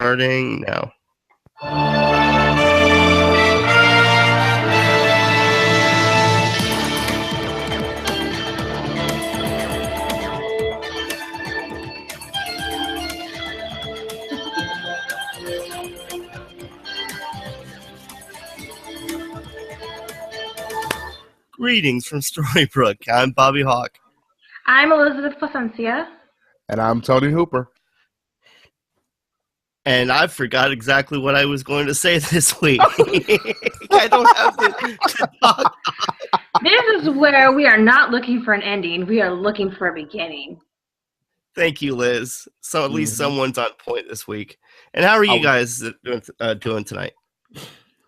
Starting now. Greetings from Storybrooke. I'm Bobby Hawk. I'm Elizabeth Placencia. And I'm Tony Hooper. And I forgot exactly what I was going to say this week. I don't have to talk. This is where we are not looking for an ending. We are looking for a beginning. Thank you, Liz. So at least someone's on point this week. And how are you guys doing tonight?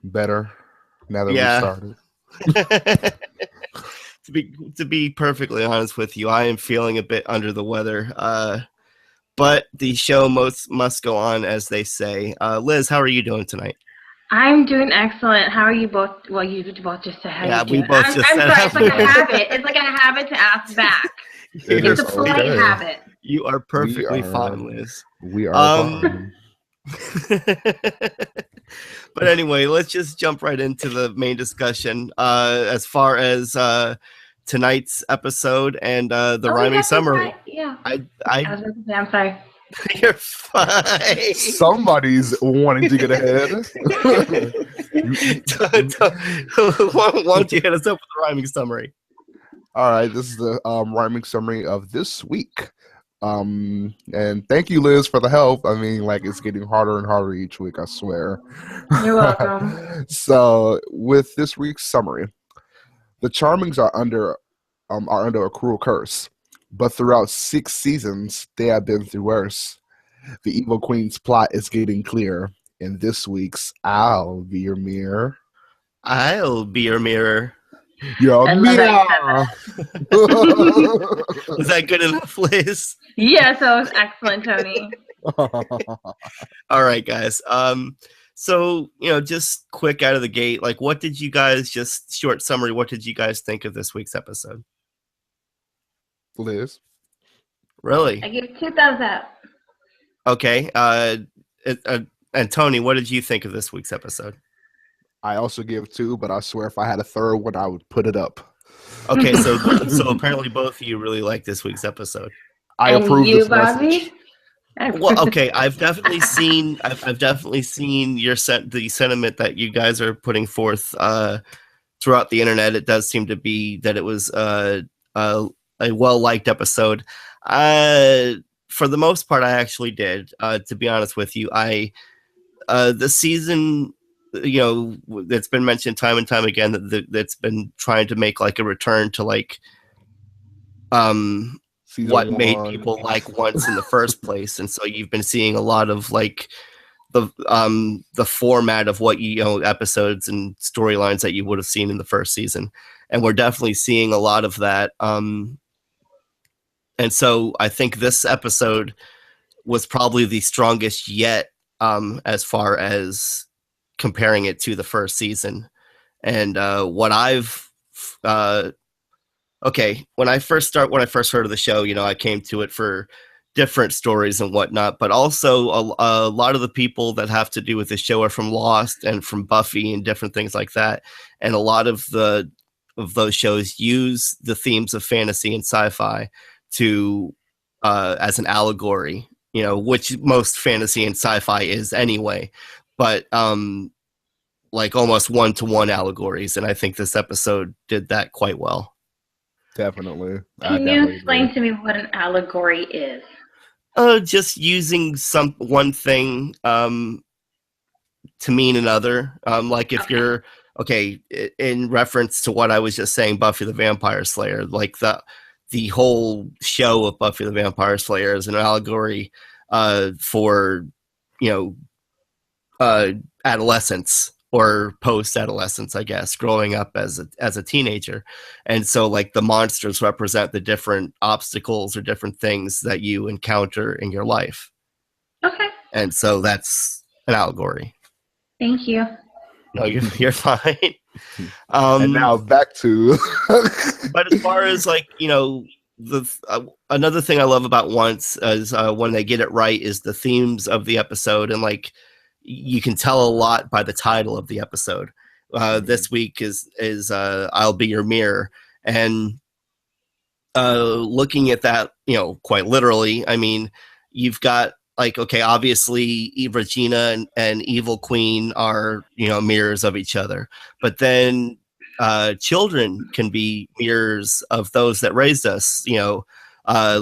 Better now that we started. To be perfectly honest with you, I am feeling a bit under the weather. But the show must go on, as they say. Liz, how are you doing tonight? I'm doing excellent. How are you both? Well, you both just said how you doing. We both just said I'm sorry. It's like a habit. It's like a habit to ask back. It's a polite habit. You are perfectly fine, Liz. We are fine. But anyway, let's just jump right into the main discussion as far as tonight's episode and the rhyming summary. Right. Yeah. I'm sorry. You're fine. Somebody's wanting to get ahead. Why don't you hit us up with the rhyming summary? All right, this is the rhyming summary of this week. And thank you, Liz, for the help. I mean, like, it's getting harder and harder each week, I swear. You're welcome. So, with this week's summary, the Charmings are under a cruel curse, but throughout 6 seasons, they have been through worse. The evil queen's plot is getting clear. In this week's I'll Be Your Mirror. I'll be your mirror. Your mirror. Was that good enough, Liz? Yes, that was excellent, Tony. All right, guys. So, just quick out of the gate, like, what did you guys, just short summary, what did you guys think of this week's episode? Liz? Really? I give 2 thumbs up. Okay. And Tony, what did you think of this week's episode? I also give 2, but I swear if I had a third one, I would put it up. Okay, so apparently both of you really like this week's episode. I approve this Bobby? message. Well, okay, I've definitely seen the sentiment that you guys are putting forth throughout the internet. It does seem to be that it was a well-liked episode. For the most part, I actually did. To be honest with you, the season, it's been mentioned time and time again that's been trying to make like a return to like Season what 1. made people like once in the first place, and so you've been seeing a lot of like the format of what episodes and storylines that you would have seen in the first season, and we're definitely seeing a lot of that. And so I think this episode was probably the strongest yet, as far as comparing it to the first season. And when I first heard of the show, I came to it for different stories and whatnot, but also a lot of the people that have to do with the show are from Lost and from Buffy and different things like that. And a lot of those shows use the themes of fantasy and sci-fi to as an allegory, which most fantasy and sci-fi is anyway, but like almost one-to-one allegories, and I think this episode did that quite well. Definitely. Can you explain to me what an allegory is? Just using one thing to mean another. Like if you're in reference to what I was just saying, Buffy the Vampire Slayer, like the whole show of Buffy the Vampire Slayer is an allegory for adolescence or post-adolescence, I guess, growing up as a teenager. And so like the monsters represent the different obstacles or different things that you encounter in your life. Okay. And so that's an allegory. Thank you. No, you're fine. And now back to but as far as like, Another thing I love about Once is when they get it right is the themes of the episode, and like you can tell a lot by the title of the episode. This week is I'll Be Your Mirror, and looking at that, quite literally, I mean, you've got like, okay, obviously Regina and Evil Queen are, mirrors of each other, but then children can be mirrors of those that raised us,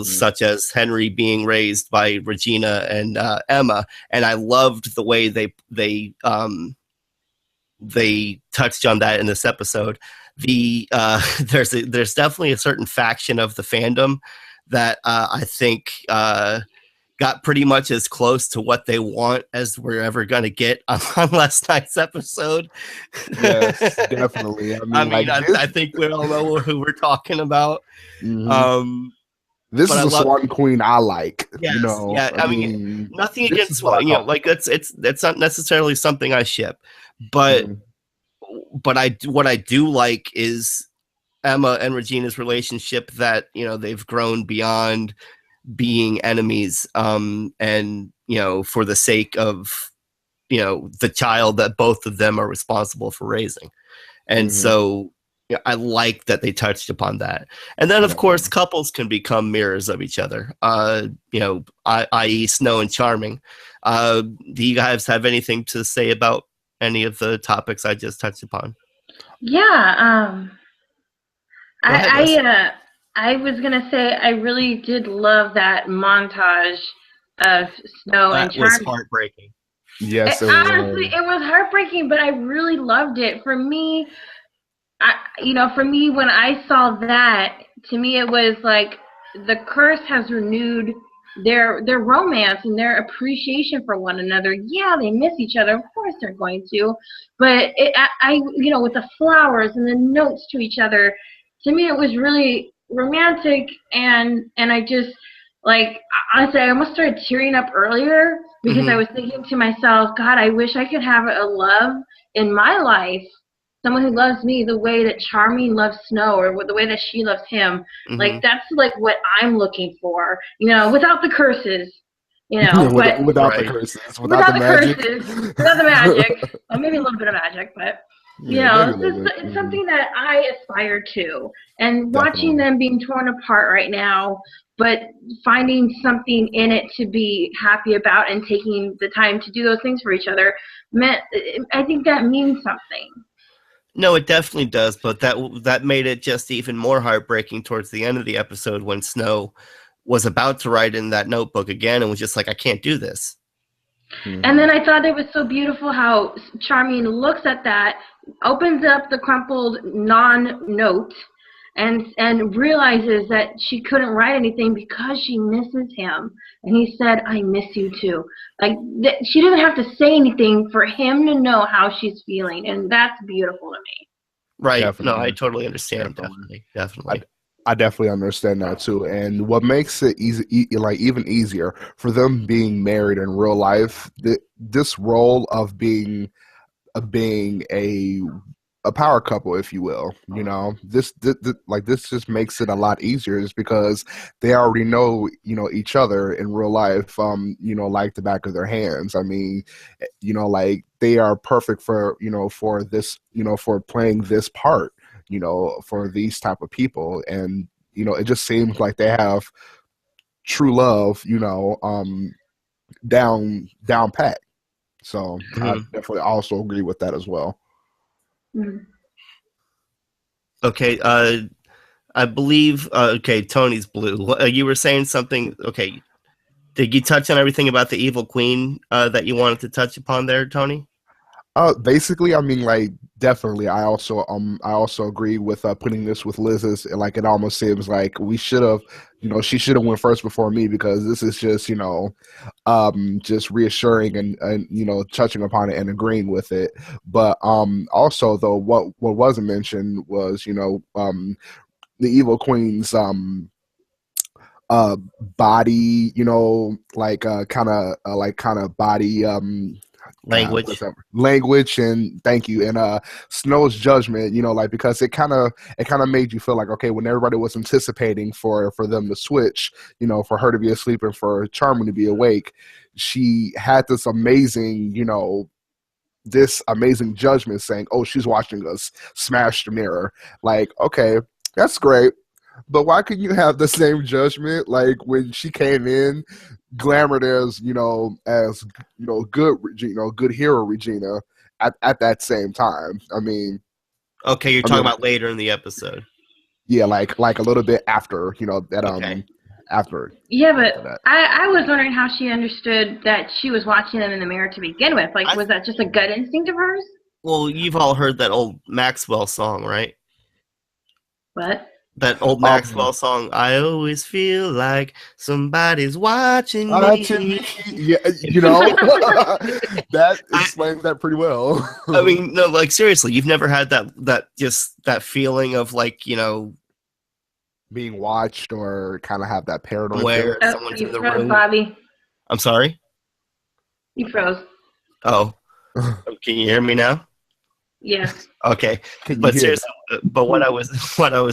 such as Henry being raised by Regina and Emma. And I loved the way they touched on that in this episode. There's definitely a certain faction of the fandom that I think got pretty much as close to what they want as we're ever going to get on last night's episode. Yes, definitely. I think we all know who we're talking about. Mm-hmm. This is a Swan Queen I like. Yes, yeah. I mean, nothing against Swan. Like it's not necessarily something I ship, but what I do like is Emma and Regina's relationship, that they've grown beyond being enemies, and for the sake of the child that both of them are responsible for raising. And so I like that they touched upon that. And then of course couples can become mirrors of each other, i.e. Snow and Charming. Do you guys have anything to say about any of the topics I just touched upon? Yeah, I was gonna say I really did love that montage of Snow and Charming. That was heartbreaking. Yes, honestly, it was heartbreaking, but I really loved it. For me, when I saw that, to me it was like the curse has renewed their romance and their appreciation for one another. Yeah, they miss each other, of course they're going to, but with the flowers and the notes to each other, to me it was really romantic, and I just, like, honestly, I almost started tearing up earlier because I was thinking to myself, God, I wish I could have a love in my life, someone who loves me the way that Charming loves Snow, or the way that she loves him. Like, that's like what I'm looking for, without the curses, without the curses, without the magic, well, maybe a little bit of magic, but it's something that I aspire to. And watching them being torn apart right now, but finding something in it to be happy about and taking the time to do those things for each other, I think that means something. No, it definitely does, but that made it just even more heartbreaking towards the end of the episode, when Snow was about to write in that notebook again and was just like, I can't do this. And then I thought it was so beautiful how Charming looks at that, opens up the crumpled non-note, and realizes that she couldn't write anything because she misses him. And he said, I miss you too. Like, she doesn't have to say anything for him to know how she's feeling, and that's beautiful to me. Right. Definitely. No, I totally understand. Definitely. I definitely understand that too. And what makes it even easier for them being married in real life, this role of being a power couple, if you will, this just makes it a lot easier, is because they already know, each other in real life, like the back of their hands. I mean, like, they are perfect for, for this, for playing this part, for these type of people. And, it just seems like they have true love, down pat. So I definitely also agree with that as well. Okay, I believe, Tony's blue. You were saying something, okay. Did you touch on everything about the Evil Queen that you wanted to touch upon there, Tony? Basically, I mean, like, definitely. I also agree with putting this with Liz's. Like, it almost seems like we should have, she should have went first before me, because this is just, just reassuring and touching upon it and agreeing with it. But also, though, what wasn't mentioned was, the Evil Queen's body, like kind of body Language. Language, and thank you, and Snow's judgment, like, because it kind of made you feel like, okay, when everybody was anticipating for them to switch, for her to be asleep and for Charming to be awake, she had this amazing judgment saying, oh, she's watching us smash the mirror. Like, okay, that's great, but why couldn't you have the same judgment like when she came in, glamored as good hero Regina at that same time? I mean, okay, you're talking about later in the episode. Yeah, like a little bit after, that okay. After. Yeah, but I was wondering how she understood that she was watching them in the mirror to begin with. Like, was that just a gut instinct of hers? Well, you've all heard that old Maxwell song, right? What? That old Maxwell song, I always feel like somebody's watching me. Yeah, that explains that pretty well. I mean, no, like, seriously, you've never had that feeling of, like, being watched or kind of have that paranoid where feeling? someone's in the room. Bobby. I'm sorry? You froze. Oh. Can you hear me now? Yeah. Okay. But seriously, but what I was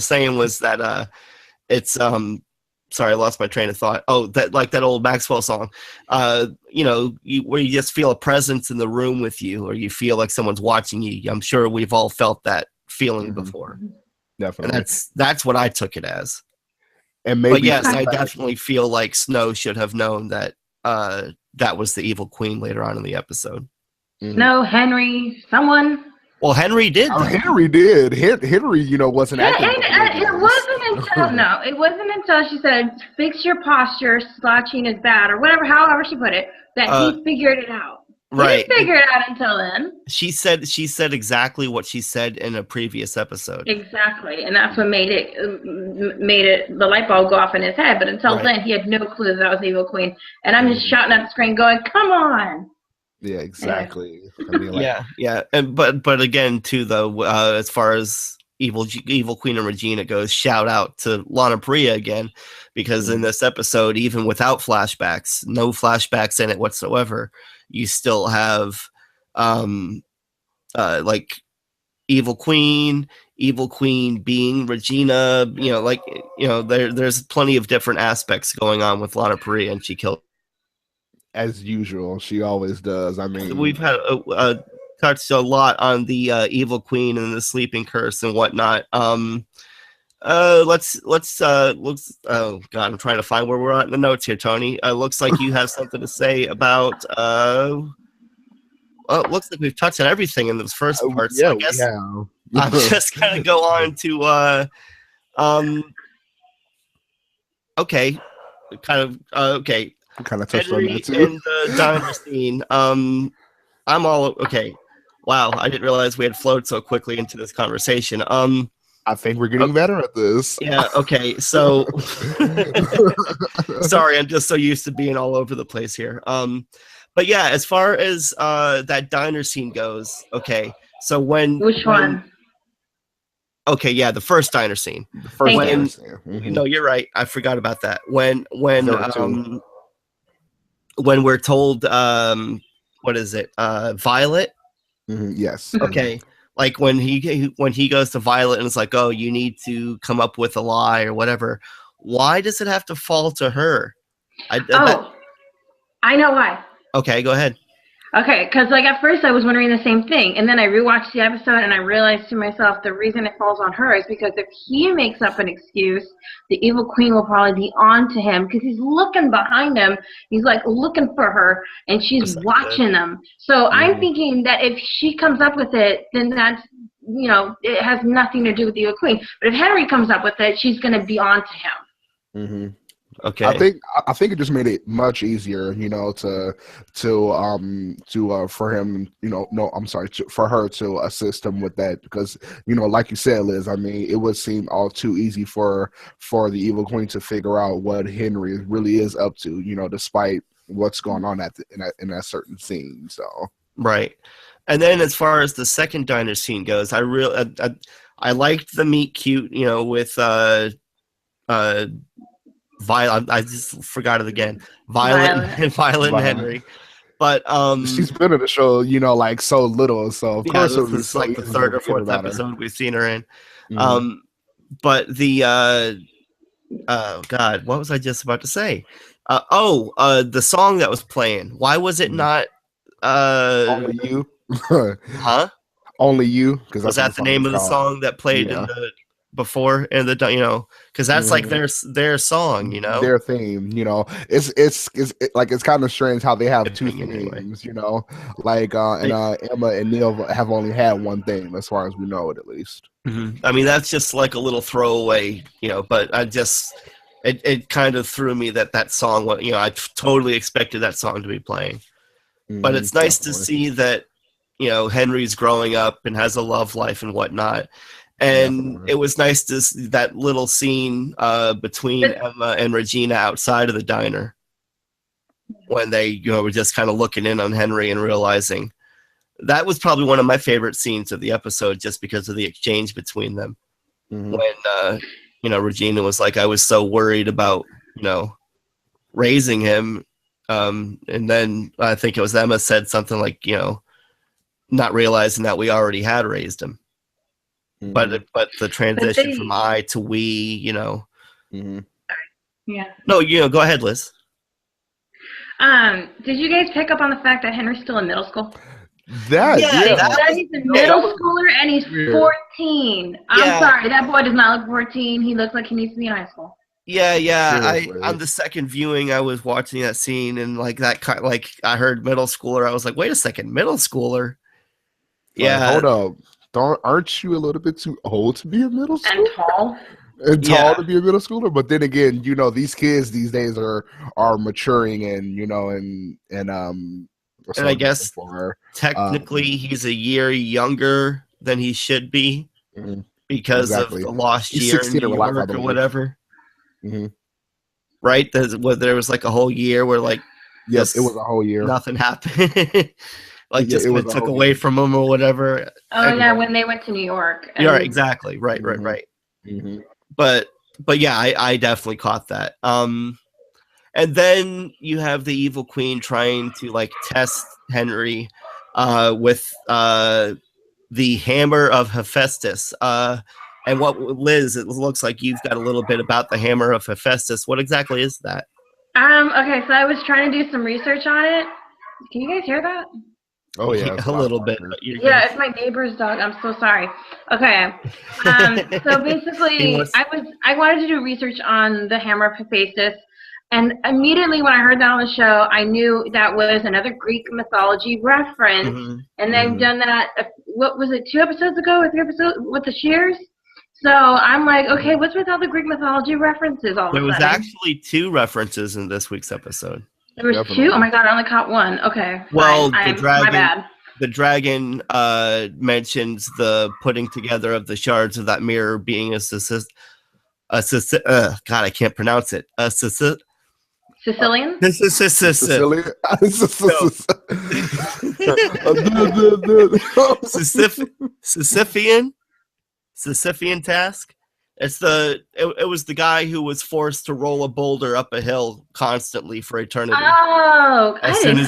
saying was that it's sorry, I lost my train of thought. Oh, that old Maxwell song. Where you just feel a presence in the room with you, or you feel like someone's watching you. I'm sure we've all felt that feeling before. Definitely. And that's what I took it as. And maybe, but yes, I definitely feel like Snow should have known that that was the evil queen later on in the episode. No, Henry, someone. Well, Henry did. Oh, Henry did. Henry, wasn't acting. It wasn't until she said, "Fix your posture. Slouching is bad," or whatever, however she put it, that he figured it out. Right. He didn't figure it out until then. She said exactly what she said in a previous episode. Exactly, and that's what made it the light bulb go off in his head. But until then, he had no clue that was the evil queen. And I'm just shouting at the screen, going, "Come on!" Yeah, exactly. Yeah, and but again, too, though, as far as evil Queen and Regina goes, shout out to Lana Brea again, because in this episode, even without flashbacks, no flashbacks in it whatsoever, you still have like evil queen being Regina. There's plenty of different aspects going on with Lana Brea, and she killed. As usual, she always does. I mean, we've had touched a lot on the evil queen and the sleeping curse and whatnot. Let's oh god, I'm trying to find where we're at in the notes here, Tony. Looks like you have something to say about it looks like we've touched on everything in those first parts. Yeah, so I guess I'm just gonna go on to okay. Kind of touched on that too. In the diner scene. I'm all okay. Wow, I didn't realize we had flowed so quickly into this conversation. I think we're getting better at this. Yeah, okay. So sorry, I'm just so used to being all over the place here. But yeah, as far as that diner scene goes, okay. So which one? Okay, yeah, the first diner scene. The first diner scene. Mm-hmm. No, you're right. I forgot about that. When we're told what is it? Violet? Mm-hmm, yes. Okay. Like when he goes to Violet and it's like, "Oh, you need to come up with a lie or whatever." Why does it have to fall to her? I know why. Okay, go ahead. Okay, because like at first I was wondering the same thing, and then I rewatched the episode and I realized to myself the reason it falls on her is because if he makes up an excuse, the evil queen will probably be on to him because he's looking behind him. He's like looking for her, and she's watching them. So I'm thinking that if she comes up with it, then that's it has nothing to do with the evil queen. But if Henry comes up with it, she's going to be on to him. Mm-hmm. Okay. I think it just made it much easier, for him, for her to assist him with that because, like you said, Liz, I mean, it would seem all too easy for the evil queen to figure out what Henry really is up to, despite what's going on in that certain scene. So right, and then as far as the second diner scene goes, I liked the meet cute, with Violet. I just forgot it again. Violet and Henry. But She's been in the show, like so little, so of yeah, course it this would be is so like the easy third to or forget fourth about her. episode we've seen her in. Mhm. But the oh God, what was I just about to say? The song that was playing. Why was it not? Only You. Huh? Only You, because Was that's what the that the song name is of the called. song that played in Yeah. the before in the because that's like their song, Their theme, it's kind of strange how they have two opinion anyway. themes, like Emma and Neil have only had one theme as far as we know it, at least. I mean, that's just like a little throwaway, but it kind of threw me that song, I totally expected that song to be playing. But it's nice to see that, Henry's growing up and has a love life and whatnot. And it was nice to see that little scene between Emma and Regina outside of the diner when they, were just kind of looking in on Henry and realizing. That was probably one of my favorite scenes of the episode just because of the exchange between them. When, Regina was like, I was so worried about, raising him. And then I think it was Emma said something like, not realizing that we already had raised him. But the transition from I to we, Yeah. No, go ahead, Liz. Did you guys pick up on the fact that Henry's still in middle school? He's a middle schooler and he's 14. I'm sorry, that boy does not look 14. He looks like he needs to be in high school. Yeah. On the second viewing, I was watching that scene and like I heard middle schooler. I was like, wait a second, middle schooler. Yeah. Hold up. Aren't you a little bit too old to be a middle schooler? And tall. And tall to be a middle schooler, but then again, these kids these days are maturing and and I guess technically he's a year younger than he should be because of the lost year in New York or whatever. Right? There was like a whole year where like it was a whole year. Nothing happened. Just it took away from him or whatever. Oh anyway. Yeah, when they went to New York. Yeah, exactly. Right. But yeah, I definitely caught that. And then you have the evil queen trying to like test Henry with the hammer of Hephaestus. And what, Liz, it looks like you've got a little bit about the hammer of Hephaestus. What exactly is that? Okay, so I was trying to do some research on it. Can you guys hear that? Oh yeah, a little bit. Yeah, it's my neighbor's dog. I'm so sorry. Okay, so basically, I wanted to do research on the hammer of Hephaestus, and immediately when I heard that on the show, I knew that was another Greek mythology reference, and they've done that. What was it? 2 episodes ago, or 3 episodes with the shears. So I'm like, okay, what's with all the Greek mythology references all of a sudden? There was actually 2 references in this week's episode. There was 2? Oh my god, I only caught 1. Okay. Well, my bad. The dragon mentions the putting together of the shards of that mirror being God, I can't pronounce it. Sicilian? Sicilian? Sisyphean task. It was the guy who was forced to roll a boulder up a hill constantly for eternity. Oh, as soon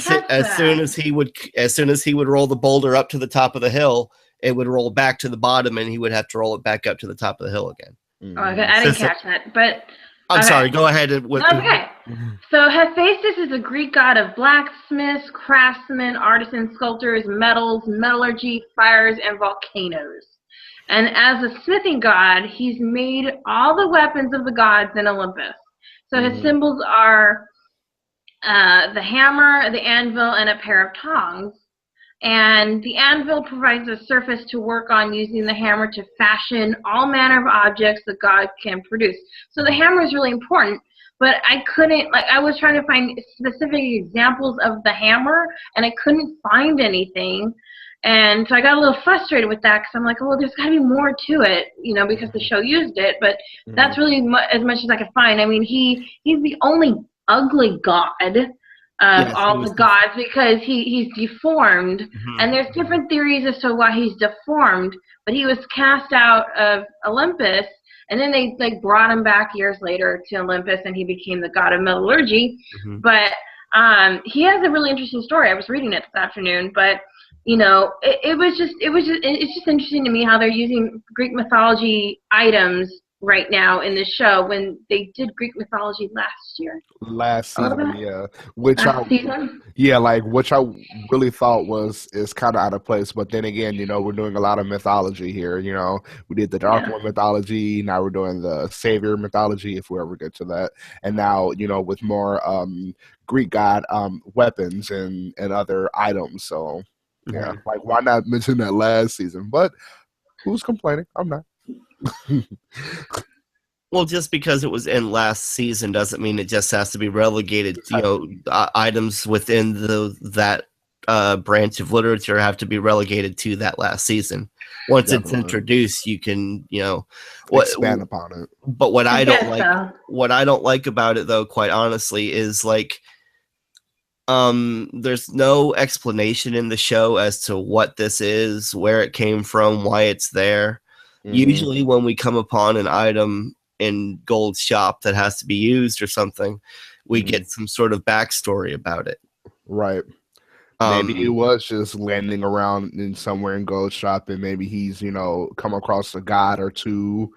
as he would roll the boulder up to the top of the hill, it would roll back to the bottom, and he would have to roll it back up to the top of the hill again. Okay, I didn't catch that, but I'm sorry. Go ahead. Okay. So Hephaestus is a Greek god of blacksmiths, craftsmen, artisans, sculptors, metals, metallurgy, fires, and volcanoes. And as a smithing god, he's made all the weapons of the gods in Olympus. So his symbols are the hammer, the anvil, and a pair of tongs. And the anvil provides a surface to work on using the hammer to fashion all manner of objects the god can produce. So the hammer is really important, but I couldn't, I was trying to find specific examples of the hammer, and I couldn't find anything. And so I got a little frustrated with that because I'm like, oh, well, there's got to be more to it, because the show used it. But that's really as much as I could find. I mean, he's the only ugly god of all the gods because he's deformed. And there's different theories as to why he's deformed. But he was cast out of Olympus, and then they brought him back years later to Olympus, and he became the god of metallurgy. But He has a really interesting story. I was reading it this afternoon, but it's just interesting to me how they're using Greek mythology items right now in the show when they did Greek mythology last year. Last A little season, bit. yeah. Which Season? which I really thought is kind of out of place. But then again, we're doing a lot of mythology here. We did the Dark One mythology. Now we're doing the Savior mythology, if we ever get to that. And now, with more Greek god weapons and other items. So yeah, like why not mention that last season? But who's complaining? I'm not. Well, just because it was in last season doesn't mean it just has to be relegated. Items within that branch of literature have to be relegated to that last season. Once it's introduced, you can, expand upon it. But what I don't like about it, though, quite honestly, is like, there's no explanation in the show as to what this is, where it came from, why it's there. Usually when we come upon an item in Gold's shop that has to be used or something, we get some sort of backstory about it. Right. Maybe it was just landing around in somewhere in Gold's shop, and maybe he's, come across a god or two,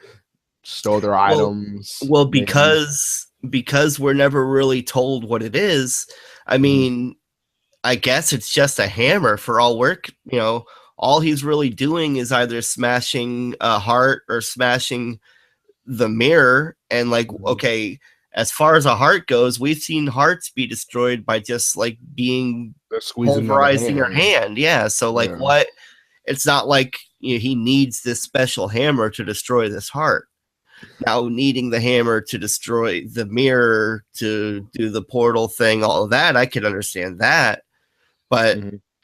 stole their items. Well, because we're never really told what it is, I mean, I guess it's just a hammer for all work, all he's really doing is either smashing a heart or smashing the mirror. And like, okay, as far as a heart goes, we've seen hearts be destroyed by just like being pulverizing your hand. Yeah. So like what? It's not like he needs this special hammer to destroy this heart. Now needing the hammer to destroy the mirror, to do the portal thing, all of that, I could understand that. But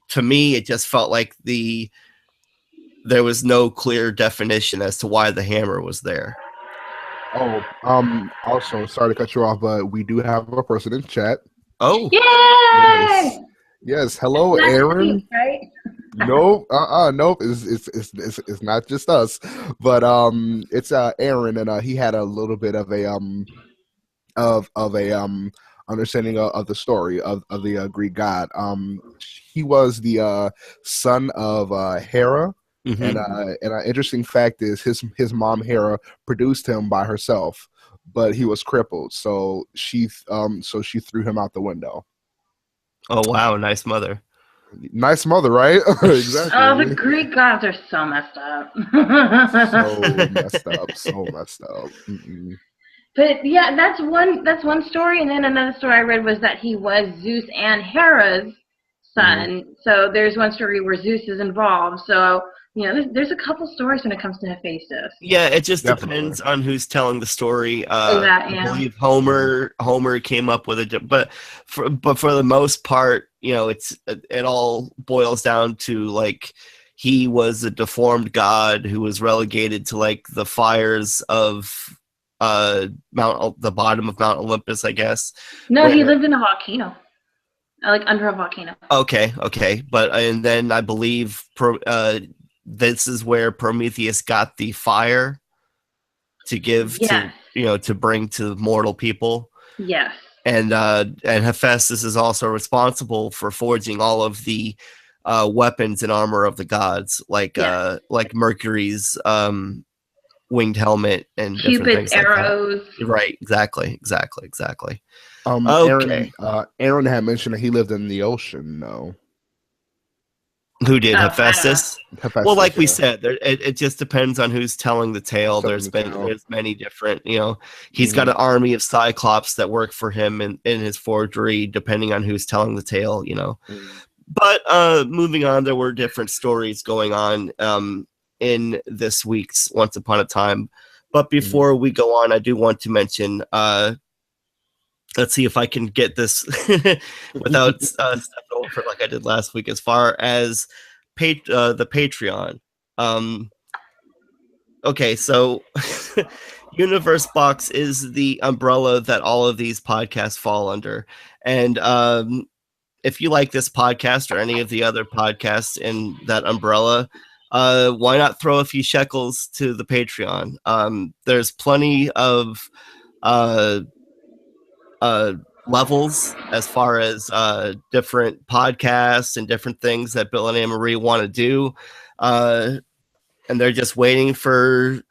to me, it just felt like there was no clear definition as to why the hammer was there. Oh, also, sorry to cut you off, but we do have a person in chat. Oh. Yay! Yes. Hello, Aaron. Meeks, right? Nope. Nope. It's not just us, but it's Aaron, and he had a little bit of a understanding of the story of the Greek god. He was the son of Hera, and an interesting fact is his mom Hera produced him by herself, but he was crippled, so she threw him out the window. Oh wow, nice mother. Nice mother, right? Exactly. Oh, the Greek gods are so messed up. So messed up. But yeah, that's one story, and then another story I read was that he was Zeus and Hera's son. So there's one story where Zeus is involved. So there's a couple stories when it comes to Hephaestus. Yeah, it just depends on who's telling the story. I believe Homer came up with it, but for the most part, it all boils down to like he was a deformed god who was relegated to like the fires of the bottom of Mount Olympus, I guess. No, he lived in a volcano, like under a volcano. Okay, but and then I believe this is where Prometheus got the fire to give to bring to mortal people. Yes. And Hephaestus is also responsible for forging all of the weapons and armor of the gods, like Mercury's winged helmet and Cupid's arrows. Like right, exactly. Okay. Aaron had mentioned that he lived in the ocean, though. Who did? Hephaestus? Well, like we said, it just depends on who's telling the tale. There's many different, he's got an army of Cyclops that work for him in his forgery, depending on who's telling the tale, But moving on, there were different stories going on in this week's Once Upon a Time. But before we go on, I do want to mention, let's see if I can get this without stepping over like I did last week, as far as the Patreon. Okay, so Universe Box is the umbrella that all of these podcasts fall under. And if you like this podcast or any of the other podcasts in that umbrella, why not throw a few shekels to the Patreon? There's plenty of levels as far as different podcasts and different things that Bill and Anne Marie want to do. And they're just waiting for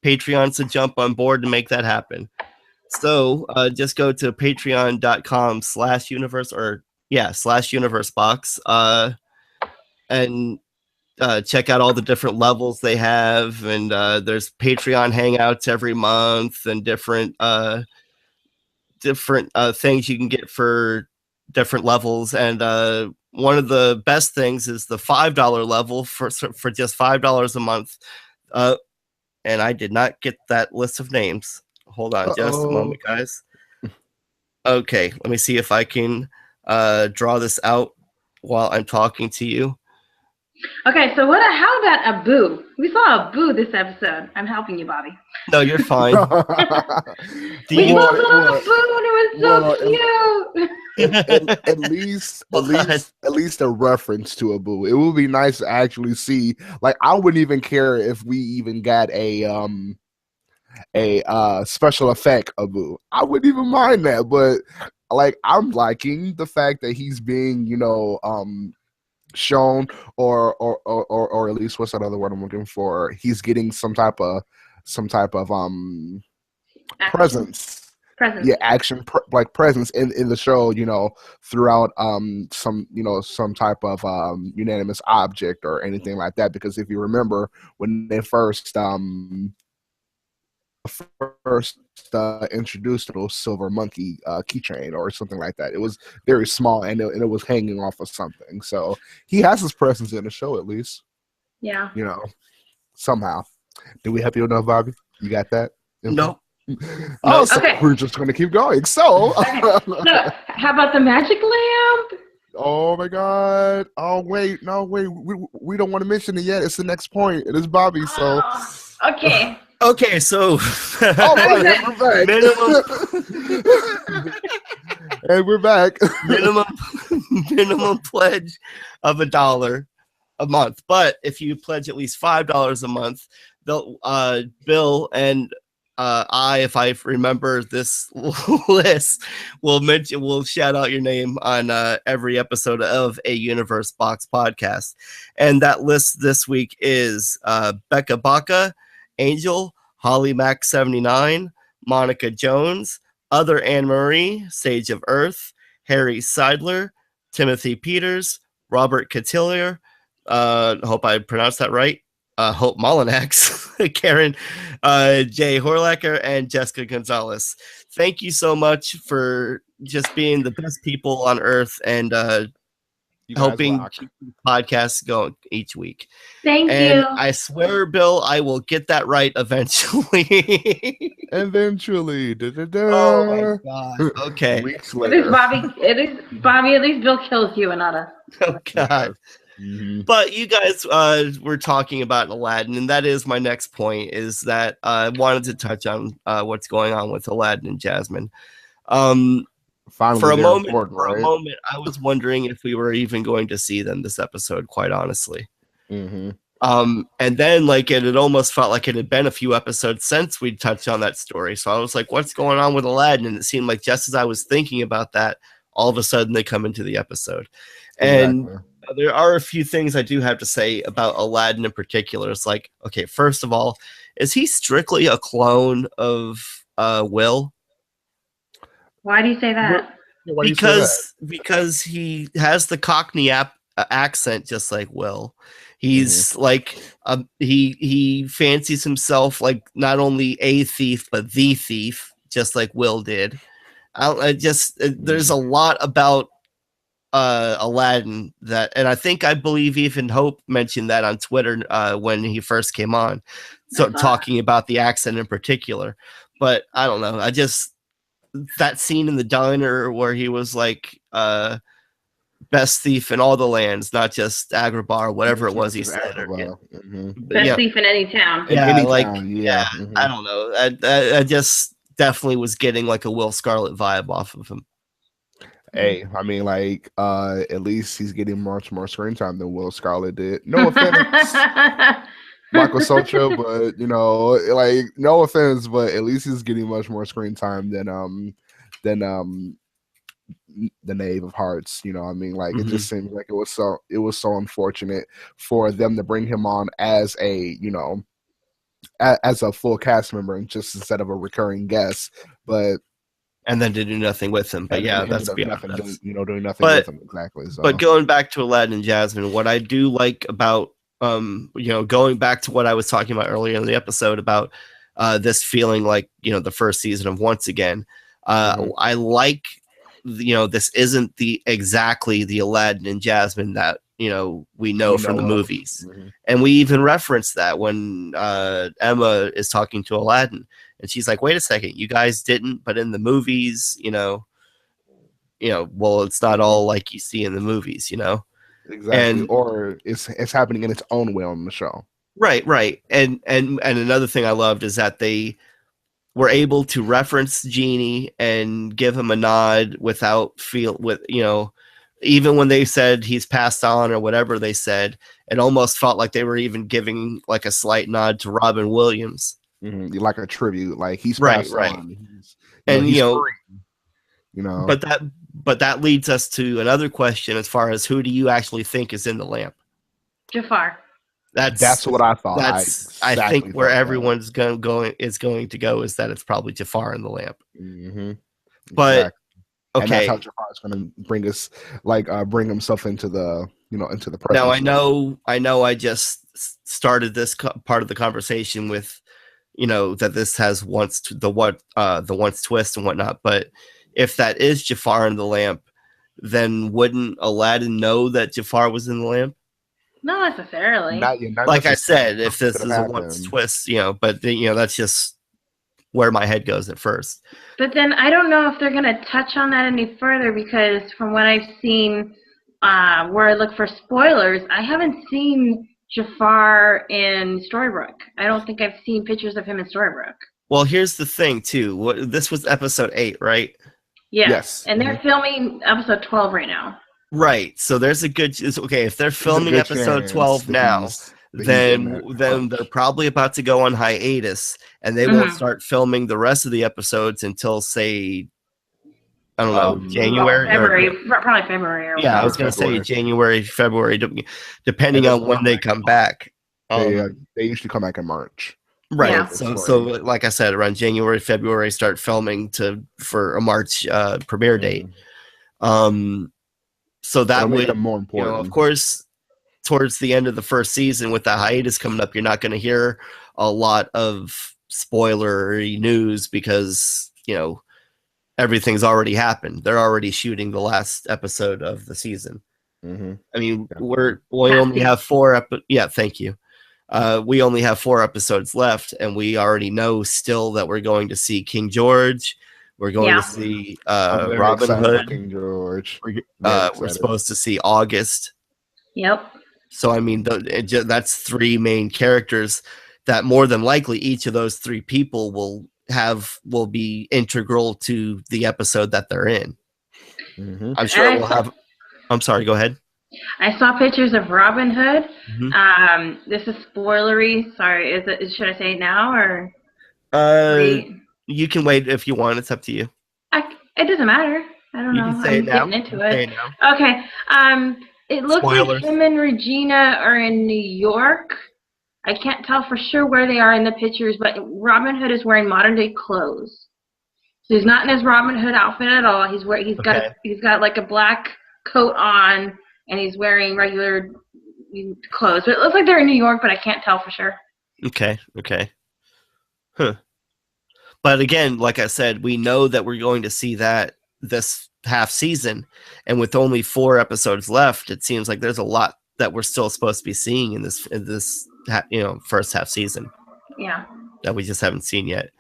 Patreons to jump on board to make that happen. So just go to patreon.com/universe /universebox and check out all the different levels they have. And there's Patreon hangouts every month and different things you can get for different levels. And one of the best things is the $5 level for just $5 a month. And I did not get that list of names. Hold on just a moment, guys. Okay, let me see if I can draw this out while I'm talking to you. Okay, so how about Abu? We saw Abu this episode. I'm helping you, Bobby. No, you're fine. We saw little Abu and it was so cute. At least a reference to Abu. It would be nice to actually see. Like, I wouldn't even care if we even got a special effect Abu. I wouldn't even mind that, but like, I'm liking the fact that he's being, shown or at least what's that other word I'm looking for? He's getting some type of presence. Yeah, action presence in the show, throughout some type of unanimous object or anything like that. Because if you remember when they first introduced a silver monkey keychain or something like that, it was very small and it was hanging off of something. So he has his presence in the show, at least. Yeah. Somehow. Did we help you enough, Bobby? You got that? No. So we're just going to keep going. So, how about the magic lamp? Oh my God! Oh wait, we don't want to mention it yet. It's the next point. It is Bobby. So okay. Okay, so right, we're back. And we're back. minimum pledge of $1 a month. But if you pledge at least $5 a month, they'll Bill and if I remember this list, we'll shout out your name on every episode of a Universe Box podcast. And that list this week is Becca Baca, Angel, Holly Mac 79, Monica Jones, Other Anne Marie, Sage of Earth, Harry Seidler, Timothy Peters, Robert Cotillier, hope I pronounced that right, Hope Molinax, Karen Jay Horlacher, and Jessica Gonzalez. Thank you so much for just being the best people on earth and helping keep the podcast going each week. Thank you. I swear, Bill, I will get that right eventually. Eventually. Oh my God. Okay. It is Bobby. At least Bill kills you and not us. Oh God. Mm-hmm. But you guys were talking about Aladdin, and that is my next point, is that I wanted to touch on what's going on with Aladdin and Jasmine. For a moment, I was wondering if we were even going to see them this episode, quite honestly. Mm-hmm. And then it had almost felt like it had been a few episodes since we'd touched on that story. So I was like, what's going on with Aladdin? And it seemed like just as I was thinking about that, all of a sudden they come into the episode. And there are a few things I do have to say about Aladdin in particular. It's like, okay, first of all, is he strictly a clone of Will? Why do you say that? Because he has the Cockney accent just like Will. He's he fancies himself like not only a thief but the thief, just like Will did. There's a lot about Aladdin that, and I believe even Hope mentioned that on Twitter when he first came on, so talking about the accent in particular. But I don't know, that scene in the diner where he was like best thief in all the lands, not just Agrabah, whatever it was he said. Best thief in any town. I don't know. I just definitely was getting like a Will Scarlet vibe off of him. Hey, I mean, at least he's getting much more screen time than Will Scarlet did. No offense, Michael Socha, but no offense, but at least he's getting much more screen time than than the Knave of Hearts. You know what I mean? Like it just seems like it was so unfortunate for them to bring him on as a, you know, as a full cast member and just instead of a recurring guest, but and then to do nothing with him. But yeah, that's beyond nothing, doing nothing but, with him exactly. So. But going back to Aladdin and Jasmine, what I do like about you know, going back to what I was talking about earlier in the episode about this feeling like, you know, the first season of Once Again, I like, you know, this isn't exactly the Aladdin and Jasmine that, you know, we know from the movies. And we even reference that when Emma is talking to Aladdin and she's like, wait a second, you guys didn't, but in the movies, you know, well, it's not all like you see in the movies, you know. Exactly. Or it's happening in its own way on the show. Right. And another thing I loved is that they were able to reference Genie and give him a nod without you know, even when they said he's passed on or whatever they said, it almost felt like they were even giving like a slight nod to Robin Williams. Like a tribute, like he's passed on. He's free, you know. But that leads us to another question as far as who do you actually think is in the lamp? Jafar. That's what I thought. I think where everyone's going to go is that it's probably Jafar in the lamp. But okay, and that's how Jafar is going to bring us, like, bring himself into the, you know, into the present. Now I know. I just started this part of the conversation with, you know, that this has the once twist and whatnot. But if that is Jafar in the lamp, then wouldn't Aladdin know that Jafar was in the lamp? Not necessarily. Not like I said, if this is a once twist, you know, but you know, that's just where my head goes at first. But then I don't know if they're going to touch on that any further because from what I've seen, where I look for spoilers, I haven't seen Jafar in Storybrooke. I don't think I've seen pictures of him in Storybrooke. Well, here's the thing, too. This was episode 8, right? Yes. And they're filming episode 12 right now. Right. So there's a good... Okay, if they're filming episode 12 now, then they're probably about to go on hiatus, and they won't start filming the rest of the episodes until, say... I don't know, January? Probably February. Or I was going to say January, February, depending on when they come back. They usually come back in March. Right. Yeah. So like I said, around January, February, start filming for a March premiere date. So that would be more important. You know, of course, towards the end of the first season with the hiatus coming up, you're not going to hear a lot of spoilery news because, you know, everything's already happened. They're already shooting the last episode of the season. I mean, we only have 4 thank you. We only have 4 episodes left, and we already know still that we're going to see King George. We're going to see Robin Hood. King George. We're supposed to see August. Yep. So I mean, that's 3 main characters that more than likely each of those 3 people will be integral to the episode that they're in. I'm sure we'll have. I'm sorry. Go ahead. I saw pictures of Robin Hood. This is spoilery. Sorry, should I say it now or? You can wait if you want. It's up to you. It doesn't matter. I don't know. You can say it now. Getting into it. Okay. It looks like him and Regina are in New York. I can't tell for sure where they are in the pictures, but Robin Hood is wearing modern day clothes. So he's not in his Robin Hood outfit at all. He's got like a black coat on, and he's wearing regular clothes. But it looks like they're in New York, but I can't tell for sure. Okay. Huh. But again, like I said, we know that we're going to see that this half season, and with only 4 episodes left, it seems like there's a lot that we're still supposed to be seeing in this first half season. Yeah. That we just haven't seen yet.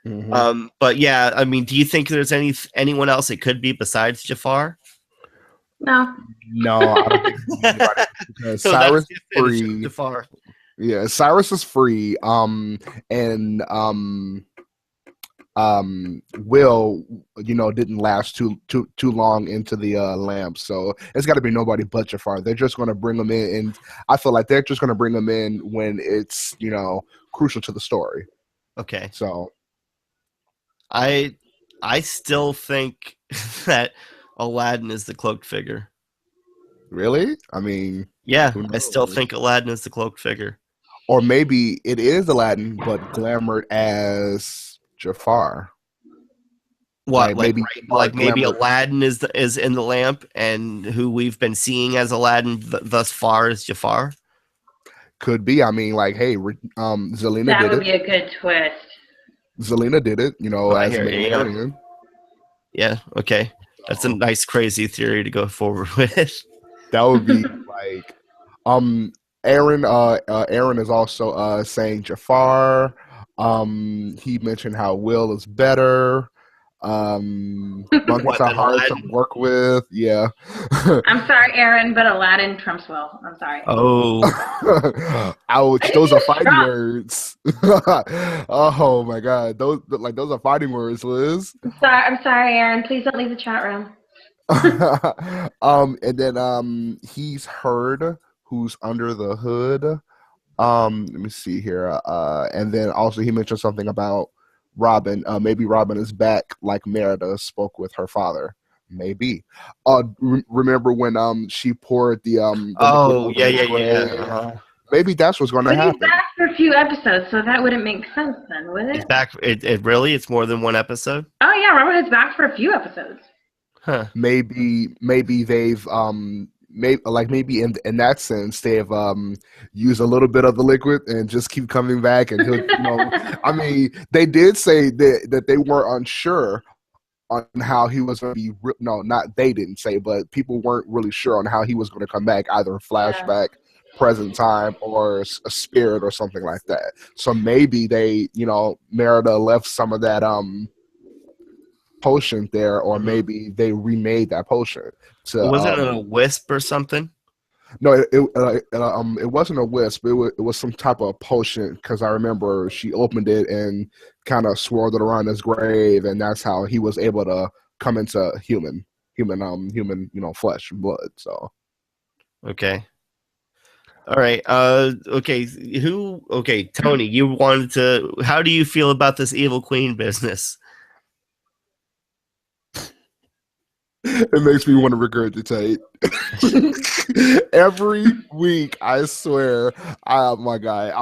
But yeah, I mean, do you think there's anyone else it could be besides Jafar? No, I don't think anybody, because so Cyrus is free. Jafar. Yeah, Cyrus is free. And Will, didn't last too long into the lamp, so it's got to be nobody but Jafar. They're just going to bring him in, and I feel like they're just going to bring him in when it's crucial to the story. Okay. So I still think that Aladdin is the cloaked figure. Really? I mean, Yeah, who I still knows? think Aladdin is the cloaked figure. Or maybe it is Aladdin, but glamored as Jafar. What, Like maybe Jafar like maybe glamored Aladdin is in the lamp, and who we've been seeing as Aladdin thus far is Jafar. could be. I mean, like, hey, Zelina That did would it. be a good twist. Zelina did it, I as hear you. Yeah. Mandalorian. Yeah. Okay, that's a So nice crazy theory to go forward with. that would be like, um, Aaron is also saying Jafar. He mentioned how Will is better. Monkeys What are then, hard to Aladdin? work with. Yeah. I'm sorry, Aaron, but Aladdin trumps Will. I'm sorry. Oh, Ouch! I think Those are he's fighting Trump. words. Oh my god! Those are fighting words, Liz. I'm sorry, Aaron. Please don't leave the chat room. And then he's heard who's under the hood. Let me see here. And then also he mentioned something about Robin. Maybe Robin is back, like Merida spoke with her father. Maybe. Remember when she poured the liquid oh, over yeah, his yeah, yeah. grave? Maybe that's what's going to But he's happen. back for a few episodes, so that wouldn't make sense then, would He's it? back. It really? It's more than one episode? Oh yeah, Robin is back for a few episodes. Huh. Maybe they've maybe in that sense they've used a little bit of the liquid and just keep coming back, and he'll I mean, they did say that they were unsure on how he was going to be. No, not they didn't say, but people weren't really sure on how he was going to come back, either in Yeah. flashback, present time, or a spirit or something like that. So maybe they, Merida left some of that potion there, or maybe they remade that potion to Wasn't it a wisp or something? no, it wasn't a wisp. It was some type of potion, because I remember she opened it and kind of swirled it around his grave, and that's how he was able to come into human flesh and blood. So Okay. All right. Okay. Okay, Tony, you wanted to. How do you feel about this evil queen business? it makes me want to regurgitate every week. I swear, my guy,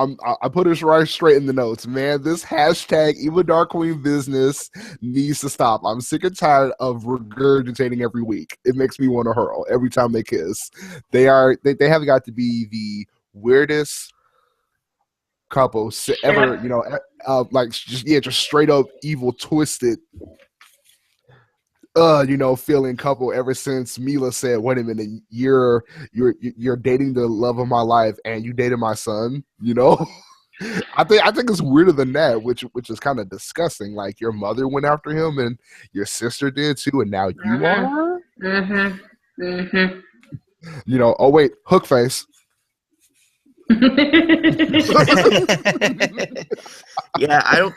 I put it right straight in the notes, man. This hashtag Evil Dark Queen business needs to stop. I'm sick and tired of regurgitating every week. It makes me want to hurl every time they kiss. They have got to be the weirdest couple ever, like just straight up evil, twisted feeling couple ever since Mila said, "Wait a minute, you're dating the love of my life, and you dated my son." I think it's weirder than that, which is kind of disgusting. Like, your mother went after him, and your sister did too, and now you are. Oh wait, hook face. Yeah, I don't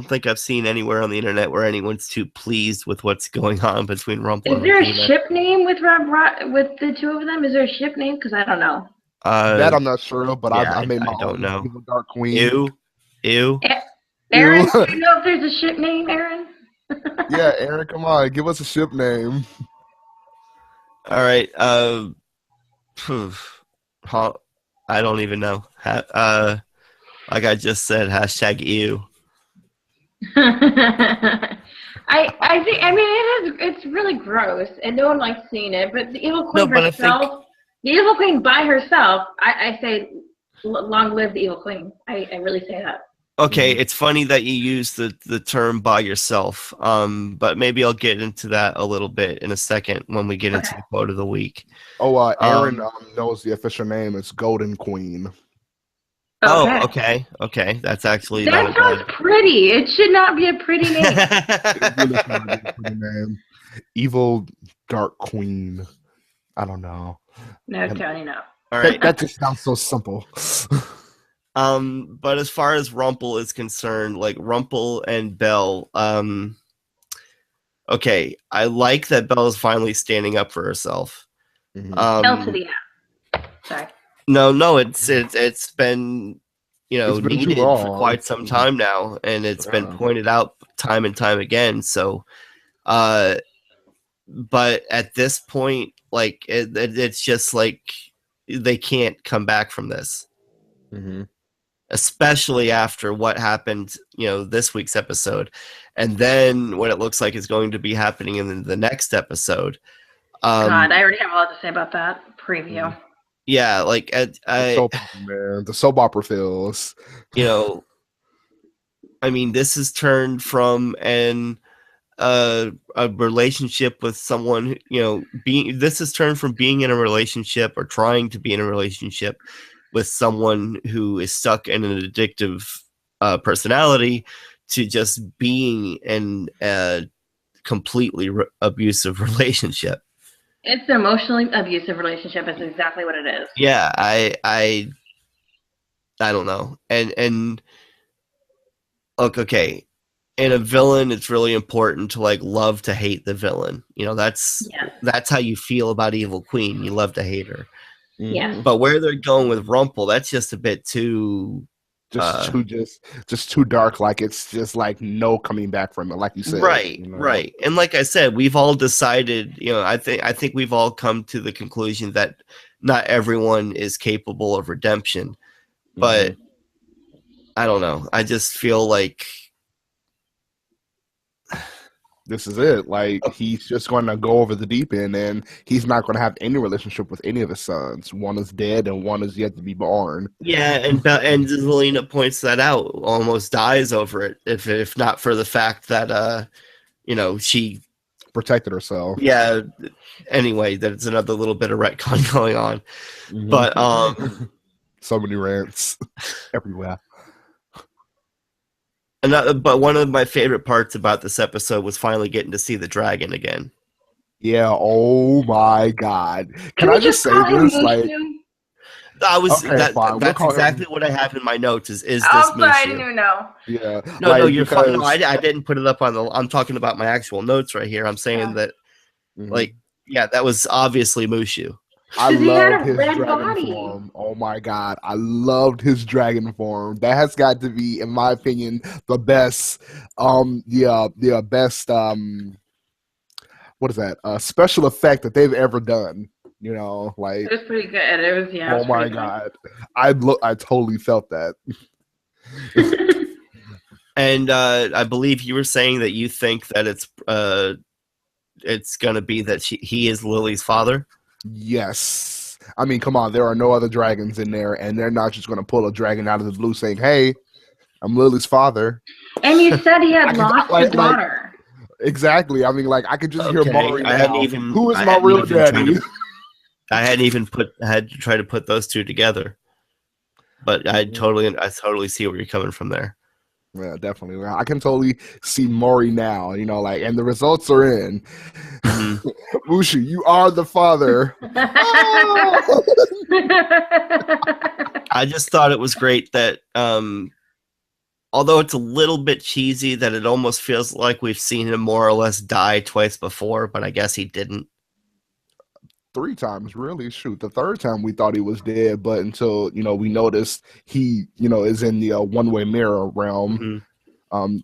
think I've seen anywhere on the internet where anyone's too pleased with what's going on between Rumple Is and there a Regina. ship name with with the two of them? Is there a ship name? Because I don't know. That I'm not sure of, but yeah, I made my I don't own know. Evil Dark Queen. Ew. Ew. Aaron, do you know if there's a ship name, Aaron? Yeah, Aaron, come on, give us a ship name. All right. I don't even know. Like I just said, hashtag ew. I mean, it's really gross, and no one likes seeing it. But the evil queen herself, the evil queen by herself, I say, long live the evil queen. I really say that. Okay, it's funny that you use the term by yourself. But maybe I'll get into that a little bit in a second when we get into the quote of the week. Oh, Aaron knows the official name. It's Golden Queen. Okay. That's actually that sounds pretty. It should not be a pretty name. It really should not be a pretty name. Evil Dark Queen. I don't know. No, Tony, no. All right. That just sounds so simple. But as far as Rumple is concerned, like Rumple and Belle, okay, I like that Belle is finally standing up for herself. Hell to the app. Sorry. No, it's been It's been too needed for long. quite some time now, and it's been Yeah. pointed out time and time again. So, but at this point, like it's just like they can't come back from this, especially after what happened, this week's episode, and then what it looks like is going to be happening in the next episode. God, I already have a lot to say about that preview. Yeah, like the soap opera feels. I mean, this has turned from a relationship with someone, this has turned from being in a relationship or trying to be in a relationship with someone who is stuck in an addictive personality to just being in a completely abusive relationship. It's an emotionally abusive relationship. Is exactly what it is. Yeah, I don't know. And look, okay, in a villain, it's really important to like love to hate the villain. That's how you feel about Evil Queen. You love to hate her. Yeah. But where they're going with Rumple, that's just a bit too just too dark. Like it's just like no coming back from it, like you said. Right, right. And like I said, we've all decided, I think we've all come to the conclusion that not everyone is capable of redemption. But I don't know. I just feel like this is it. Like he's just going to go over the deep end, and he's not going to have any relationship with any of his sons. One is dead, and one is yet to be born. Yeah, and Zelina points that out. Almost dies over it, if not for the fact that she protected herself. Yeah. Anyway, there's another little bit of retcon going on, but so many rants everywhere. But one of my favorite parts about this episode was finally getting to see the dragon again. Yeah. Oh my God. Can I just say this? Like, I was. Okay, that's exactly what I have in my notes. Is this? I'm sorry, I didn't even know. Yeah. No, you're fine. No, I didn't put it up on the. I'm talking about my actual notes right here. I'm saying that, that was obviously Mushu. I loved his dragon form. Oh my God. I loved his dragon form. That has got to be, in my opinion, the best best what is that? Special effect that they've ever done. Like it was pretty good. It was Oh my God. I totally felt that. And I believe you were saying that you think that it's gonna be that he is Lily's father. Yes. I mean, come on, there are no other dragons in there, and they're not just going to pull a dragon out of the blue saying, hey, I'm Lily's father. And you said he had lost his daughter. Exactly. I mean, like, I could just hear Maury now. Who is my real daddy? I hadn't even had to try to put those two together. But I totally see where you're coming from there. Yeah, definitely. I can totally see Maury now, and the results are in. Mushu, you are the father. I just thought it was great that, although it's a little bit cheesy, that it almost feels like we've seen him more or less die twice before, but I guess he didn't. 3 times, really. Shoot, the 3rd time we thought he was dead, but until we noticed he is in the one-way mirror realm.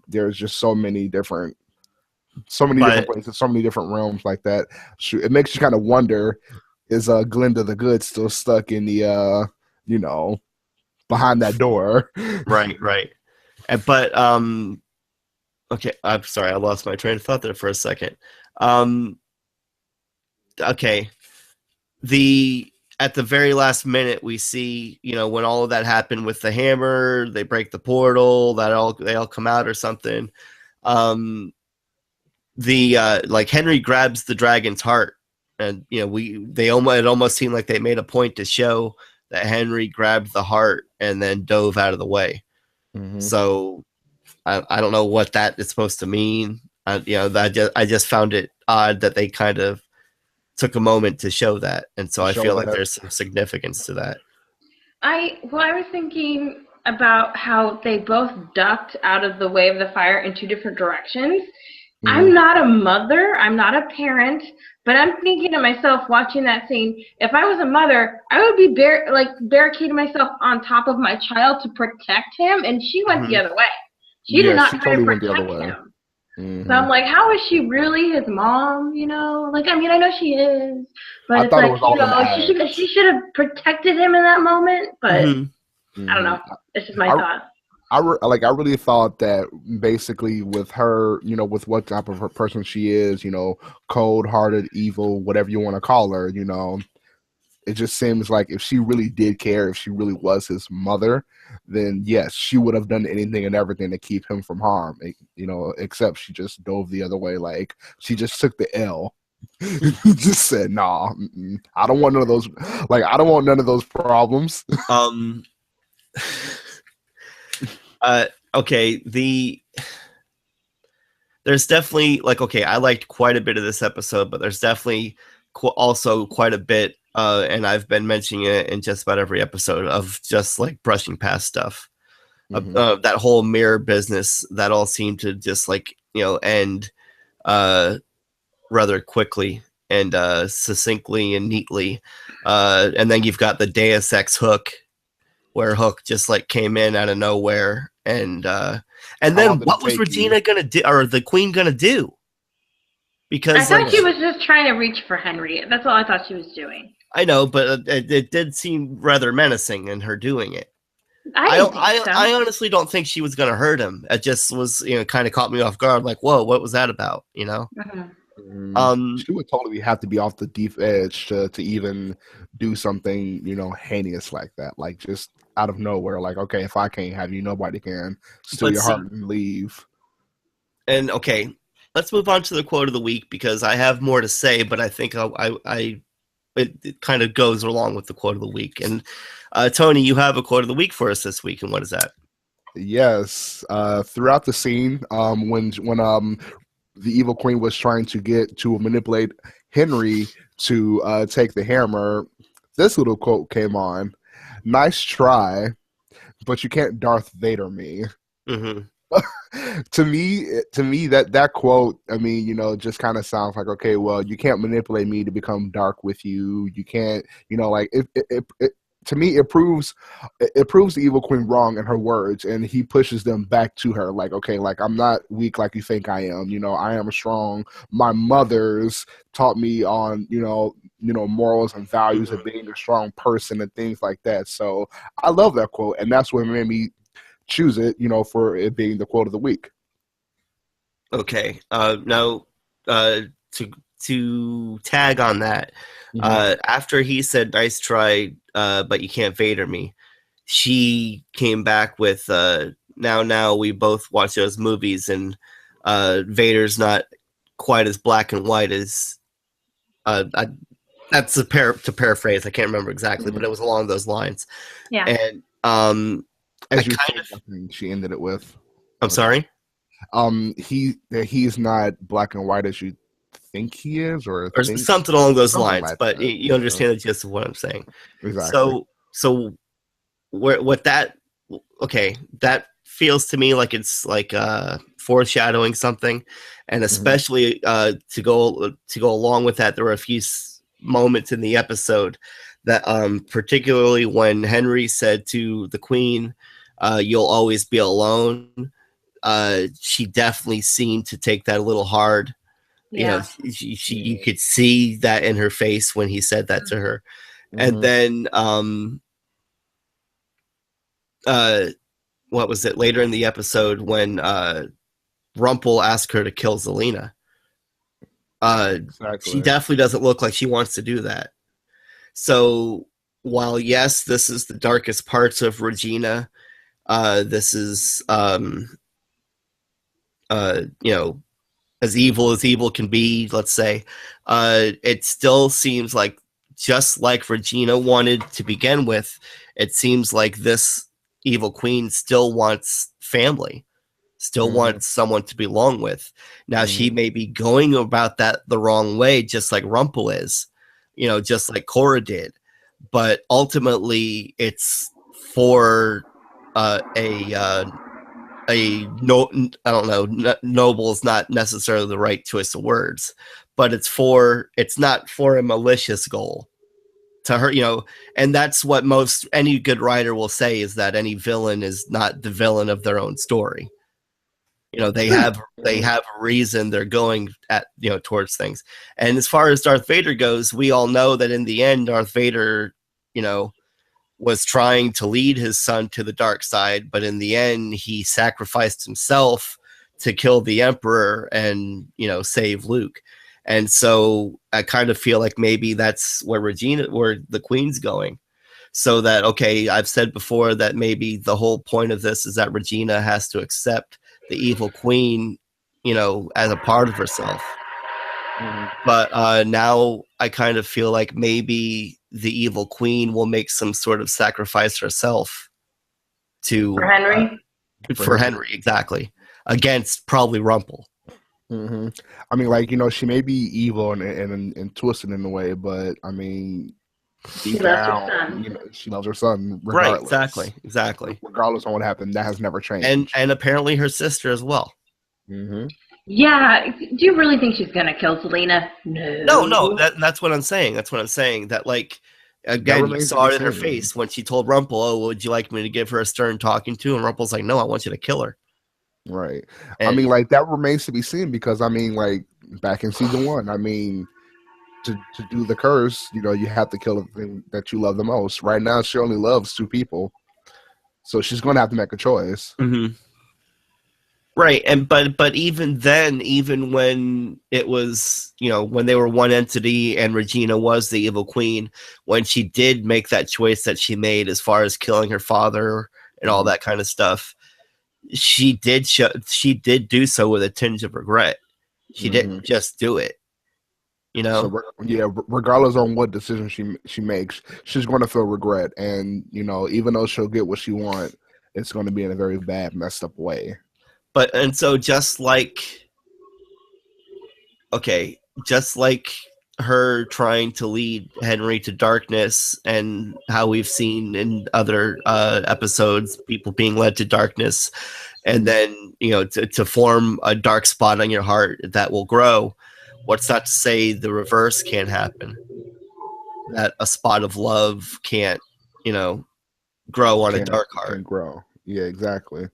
There's just so many different places, so many different realms like that. Shoot, it makes you kind of wonder: is Glinda the Good still stuck in the behind that door? Right. But okay, I'm sorry, I lost my train of thought there for a second. Okay. At the very last minute, we see, when all of that happened with the hammer, they break the portal, they all come out or something. Henry grabs the dragon's heart, and it almost seemed like they made a point to show that Henry grabbed the heart and then dove out of the way. So I don't know what that is supposed to mean. I just found it odd that they kind of took a moment to show that, and so I feel like there's some significance to that. I was thinking about how they both ducked out of the way of the fire in 2 different directions. I'm not a mother, I'm not a parent, But I'm thinking to myself, watching that scene, if I was a mother, I would be barricading myself on top of my child to protect him, and she went the other way. She did not she try totally to went the other protect way. him. Mm-hmm. So I'm like, how is she really his mom? You know, like, I mean, I know she is, but it's like, you know, she should have protected him in that moment. But I don't know. It's just my thought. I really thought that basically with her, you know, with what type of her person she is, you know, cold-hearted, evil, whatever you want to call her, you know, it just seems like if she really did care, if she really was his mother, then yes, she would have done anything and everything to keep him from harm, you know, except she just dove the other way. Like, she just took the L. Just said, nah, I don't want none of those. Like, I don't want none of those problems. Okay, there's definitely, like, okay, I liked quite a bit of this episode, but there's definitely also quite a bit, and I've been mentioning it in just about every episode, of just like brushing past stuff. That whole mirror business, that all seemed to just, like, you know, end rather quickly and succinctly and neatly. And then you've got the Deus Ex Hook, where Hook just like came in out of nowhere, and then what was Regina gonna do, or the Queen gonna do? Because I thought she was just trying to reach for Henry. That's all I thought she was doing. I know, but it did seem rather menacing in her doing it. I honestly don't think she was gonna hurt him. It just was, you know, kind of caught me off guard. Like, whoa, what was that about? You know. She would totally have to be off the deep edge to even do something, you know, heinous like that. Like, just out of nowhere. Like, okay, if I can't have you, nobody can. Steal your heart and leave. And okay, let's move on to the quote of the week, because I have more to say, but I think it kind of goes along with the quote of the week. And Tony, you have a quote of the week for us this week, and what is that? Yes, throughout the scene, when the evil queen was trying to manipulate Henry to take the hammer, this little quote came on: "Nice try, but you can't Darth Vader me." To me, that quote, I mean, you know, just kind of sounds like, okay, well, you can't manipulate me to become dark with you. You can't, you know, like it to me, it proves the evil queen wrong in her words, and he pushes them back to her. Like, okay, like, I'm not weak like you think I am. You know, I am strong. My mothers taught me on, you know, morals and values of being a strong person and things like that. So I love that quote, and that's what made me choose it, you know, for it being the quote of the week. Okay. Now, to tag on that, after he said, "Nice try, but you can't Vader me," she came back with, now we both watch those movies, and Vader's not quite as black and white as that's to paraphrase. I can't remember exactly, but it was along those lines. Yeah. And as you think she ended it with. I'm sorry. He's not black and white as you think he is, or something along those lines. Like, but you understand the gist of what I'm saying. Exactly. So what that, okay, that feels to me like it's like foreshadowing something, and especially to go along with that, there were a few moments in the episode that particularly when Henry said to the Queen, "You'll always be alone," she definitely seemed to take that a little hard. Yeah. You know, you could see that in her face when he said that to her. And then what was it, later in the episode when Rumpel asked her to kill Zelina? She definitely doesn't look like she wants to do that. So while yes, this is the darkest parts of Regina, this is you know, as evil can be, let's say, it still seems like, just like Regina wanted to begin with, it seems like this evil queen still wants family, still wants someone to belong with. Now, she may be going about that the wrong way, just like Rumpel is, you know, just like Cora did. But ultimately, it's for I don't know, noble is not necessarily the right choice of words, but it's not for a malicious goal to hurt, and that's what any good writer will say, is that any villain is not the villain of their own story. They have a reason they're going at, towards things. And as far as Darth Vader goes, we all know that in the end, Darth Vader, was trying to lead his son to the dark side, but in the end, he sacrificed himself to kill the Emperor and, save Luke. And so I kind of feel like maybe that's where the Queen's going. So that, okay, I've said before that maybe the whole point of this is that Regina has to accept the evil Queen, as a part of herself. But now I kind of feel like maybe the evil Queen will make some sort of sacrifice herself for Henry. For Henry, exactly, against probably Rumple. Mm-hmm. I mean, like, she may be evil and twisted in a way, but I mean, she loves her son. She loves her son regardless. Right, exactly. Regardless of what happened, that has never changed. And apparently her sister as well. Mm-hmm. Yeah. Do you really think she's gonna kill Selena? No. That's what I'm saying. That, like, again, you saw it in her face when she told Rumple, "Oh, would you like me to give her a stern talking to?" And Rumple's like, "No, I want you to kill her." Right. And I mean, like, that remains to be seen, because I mean, like, back in season 1, I mean, to do the curse, you have to kill the thing that you love the most. Right now, she only loves 2 people, so she's going to have to make a choice. Mm-hmm. Right, and but even then, even when it was, when they were one entity and Regina was the evil Queen, when she did make that choice that she made as far as killing her father and all that kind of stuff, she did do so with a tinge of regret. She didn't just do it, So, regardless on what decision she makes, she's going to feel regret, and even though she'll get what she wants, it's going to be in a very bad, messed up way. And so just like her trying to lead Henry to darkness, and how we've seen in other episodes, people being led to darkness, and then, to form a dark spot on your heart that will grow. What's not to say the reverse can't happen? That a spot of love can't, grow on a dark heart. Can grow. Yeah, exactly.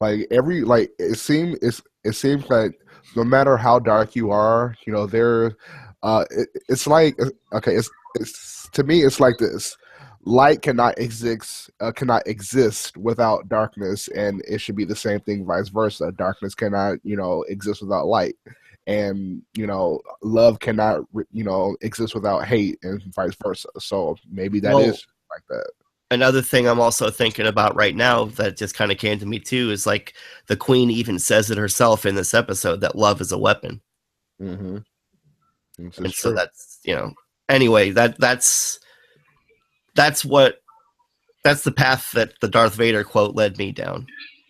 Like it seems like no matter how dark you are, it's like, okay, it's to me, it's like this: light cannot exist without darkness, and it should be the same thing, vice versa. Darkness cannot exist without light, and love cannot exist without hate, and vice versa. So maybe that is like that. Another thing I'm also thinking about right now that just kind of came to me too is, like, the Queen even says it herself in this episode, that love is a weapon. Mm-hmm. And so that's, anyway, that's the path that the Darth Vader quote led me down.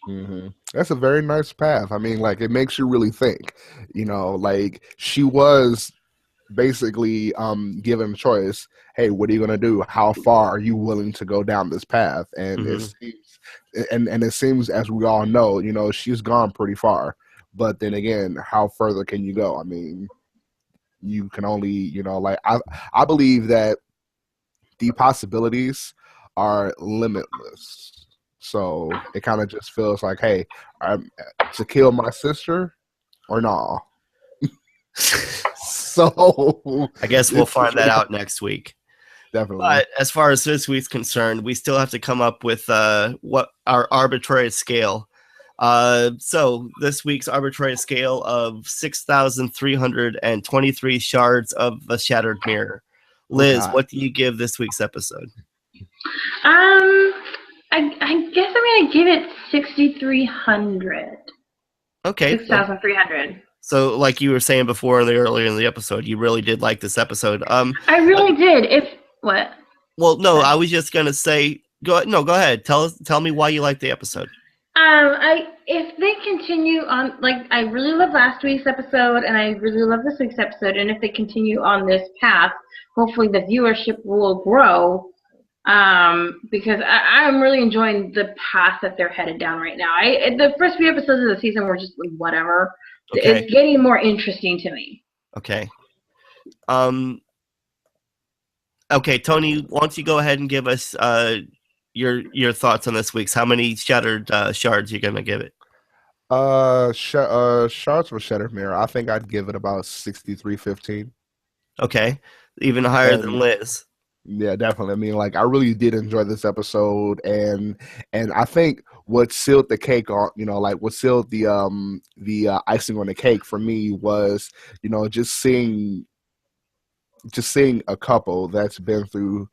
Mm-hmm. That's a very nice path. I mean, like, it makes you really think, like, she was basically given a choice. Hey, what are you going to do? How far are you willing to go down this path? And it seems, as we all know, she's gone pretty far. But then again, how further can you go? I mean, you can only, like, I believe that the possibilities are limitless. So it kind of just feels like, hey, to kill my sister or no? So I guess we'll find that out next week. Definitely. But as far as this week's concerned, we still have to come up with what our arbitrary scale. So this week's arbitrary scale of 6,323 shards of the shattered mirror. Liz, what do you give this week's episode? I guess I'm gonna give it 6,300. Okay. 6,300. So, like you were saying before, earlier in the episode, you really did like this episode. I really did. What? Well, no, I was just gonna say, go ahead. Tell me why you liked the episode. If they continue on, like, I really love last week's episode, and I really love this week's episode, and if they continue on this path, hopefully the viewership will grow. Because I'm really enjoying the path that they're headed down right now. The first few episodes of the season were just like, whatever. Okay. It's getting more interesting to me. Okay. Um. Okay, Tony, why don't you go ahead and give us your thoughts on this week's? How many shattered shards you gonna give it? Shards for Shattered Mirror. I think I'd give it about 63-15. Okay, even higher than And Liz. yeah, definitely. I mean, like I really did enjoy this episode, and I think what sealed the cake on, like what sealed the icing on the cake for me was, just seeing a couple that's been through,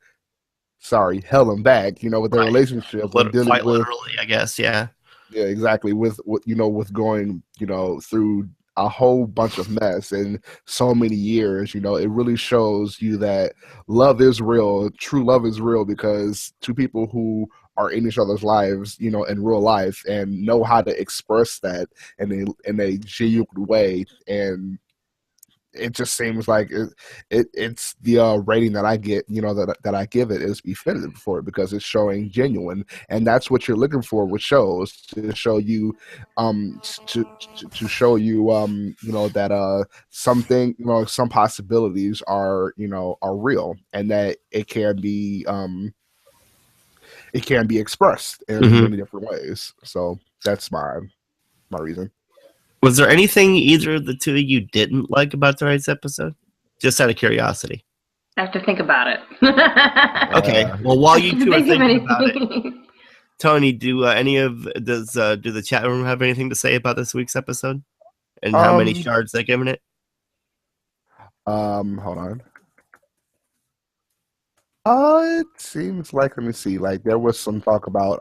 sorry, hell and back, with their Right. relationship and dealing Quite with, literally, I guess. Yeah. yeah, exactly, with going, through a whole bunch of mess in so many years. It really shows you that love is real. True love is real because two people who are in each other's lives, in real life and know how to express that in a genuine way. And it just seems like it's the rating that I get, that I give it is befitted for it because it's showing genuine, and that's what you're looking for with shows, to show you, to show you, that something, some possibilities are real, and that it can be expressed in Hmm. many different ways. So that's my reason. Was there anything either of the two of you didn't like about tonight's episode? Just out of curiosity. I have to think about it. Okay. Uh, Well, while I you can two are think of thinking about it, anything. Tony, do do the chat room have anything to say about this week's episode and how many um, shards they're giving it? hold on. It seems like, let me see, like there was some talk about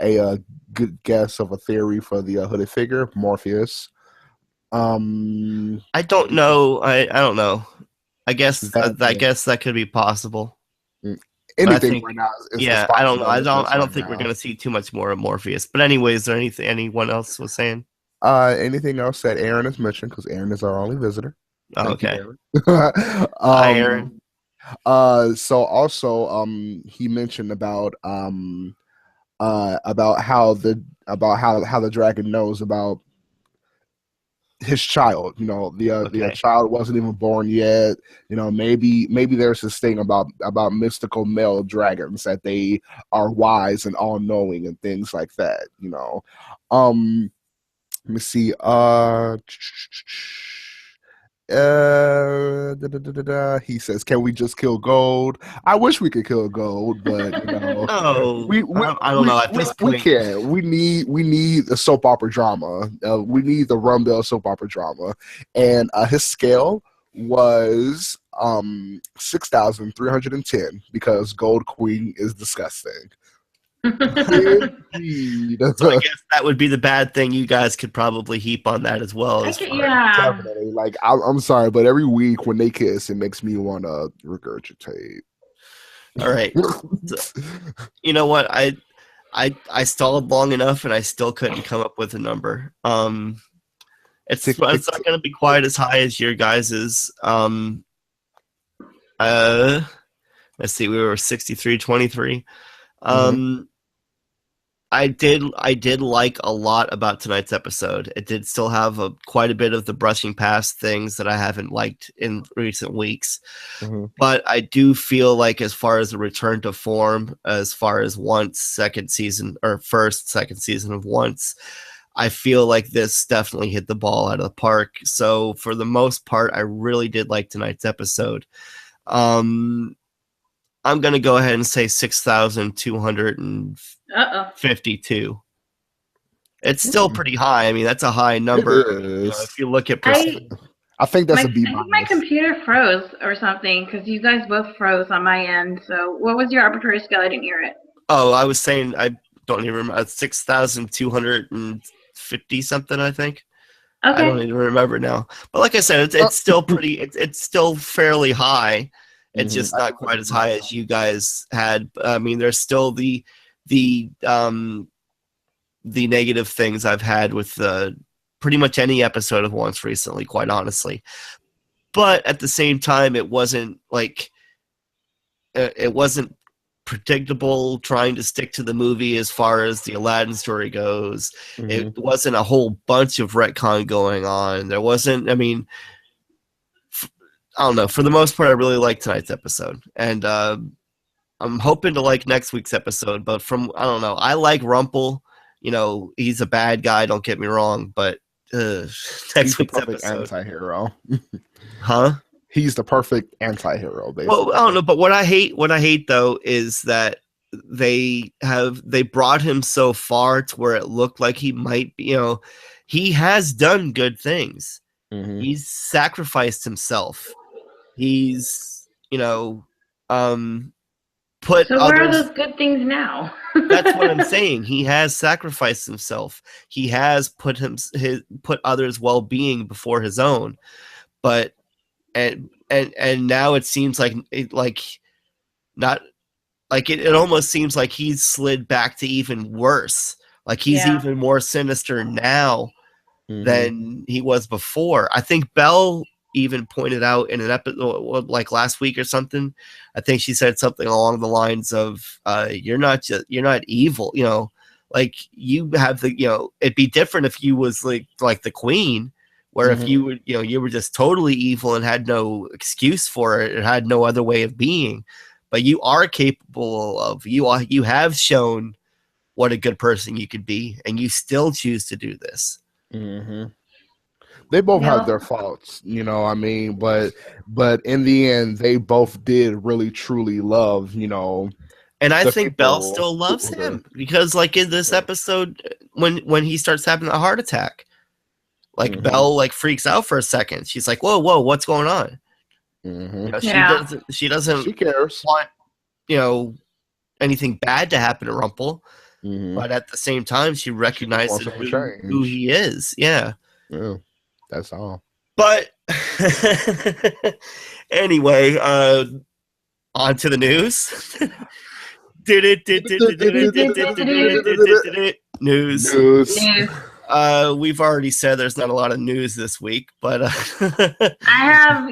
a good guess of a theory for the hooded figure, Morpheus. Um, I don't know. I don't know. that I guess that could be possible. mm, But I anything think, right now is yeah, I don't know. possible with I this don't right think we're now. gonna see too much more of Morpheus. But anyway, is there anything anyone else was saying? Anything else that Aaron has mentioned, because Aaron is our only visitor. Oh, Thank you, okay. Aaron. Hi, Aaron. So also, he mentioned about how the dragon knows about his child. The Okay. child wasn't even born yet. Maybe there's this thing about mystical male dragons, that they are wise and all knowing and things like that. Let me see. He says, "Can we just kill Gold?" I wish we could kill Gold, but Oh, we we I don't we know. At we, this we point, can't. We need a soap opera drama. We need the Rumbell soap opera drama, and his scale was 6,310 because Gold Queen is disgusting. Indeed. so I guess that would be the bad thing. You guys could probably heap on that as well as far. Yeah. Definitely. Like I'm sorry, but every week when they kiss, it makes me want to regurgitate. All right. So, you know what? I stalled long enough, and I still couldn't come up with a number. Tick, tick, It's not going to be quite as high as your guys's. Uh, let's see. We were 63-23. Mhm. I did like a lot about tonight's episode. It did still have quite a bit of the brushing past things that I haven't liked in recent weeks. Mhm. But I do feel like, as far as a return to form, as far as Once second season or second season of Once, I feel like this definitely hit the ball out of the park. So for the most part, I really did like tonight's episode. I'm gonna go ahead and say 6,252. It's still pretty high. I mean, that's a high number. It is. If you look at I I think that's a B I think my minus. computer froze or something because you guys both froze on my end. So what was your arbitrary scale? I didn't hear it. Oh, I was saying, I don't even remember. 6,250 something, I think. I don't Okay. even remember now. But like I said, it's still pretty. It's still fairly high. It's just I not think it's a quite B as high minus. as you guys had. I mean, there's still the negative things I've had with pretty much any episode of Once recently, quite honestly. But at the same time, it wasn't like it wasn't predictable trying to stick to the movie as far as the Aladdin story goes. It Mhm. wasn't a whole bunch of retcon going on. There wasn't, I mean, I don't know. For the most part, I really like tonight's episode, and I'm hoping to like next week's episode. But I don't know. I like Rumple. You know, he's a bad guy. Don't get me wrong, but He's next the week's perfect episode, anti-hero. huh? He's the perfect anti-hero, basically. Well, I don't know, but what I hate though is that they brought him so far to where it looked like he might be, he has done good things. Mm-hmm. He's sacrificed himself. He's, put So where are others. those good things now? That's what I'm saying. He has sacrificed himself. He has put put others' well-being before his own. But and now it seems like not like it almost seems like he's slid back to even worse. Like he's even more sinister now than he was before. I think Belle even pointed out in an episode like last week or something. I think she said something along the lines of you're not evil, like you have the, it'd be different if you was like the queen, where if you would, you were just totally evil and had no excuse for it, it had no other way of being. But you are capable of, you have shown what a good person you could be, and you still choose to do this. Mm-hmm. They both have their faults, I mean, but in the end, they both did really truly love, And I think Belle still loves him because, like in this episode, when he starts having a heart attack, like Belle like freaks out for a second. She's like, "Whoa, what's going on?" She doesn't. She cares. Want anything bad to happen to Rumple, but at the same time, she recognizes who he is. Yeah, that's all. But anyway, on to the news. News. We've already said there's not a lot of news this week, but I have.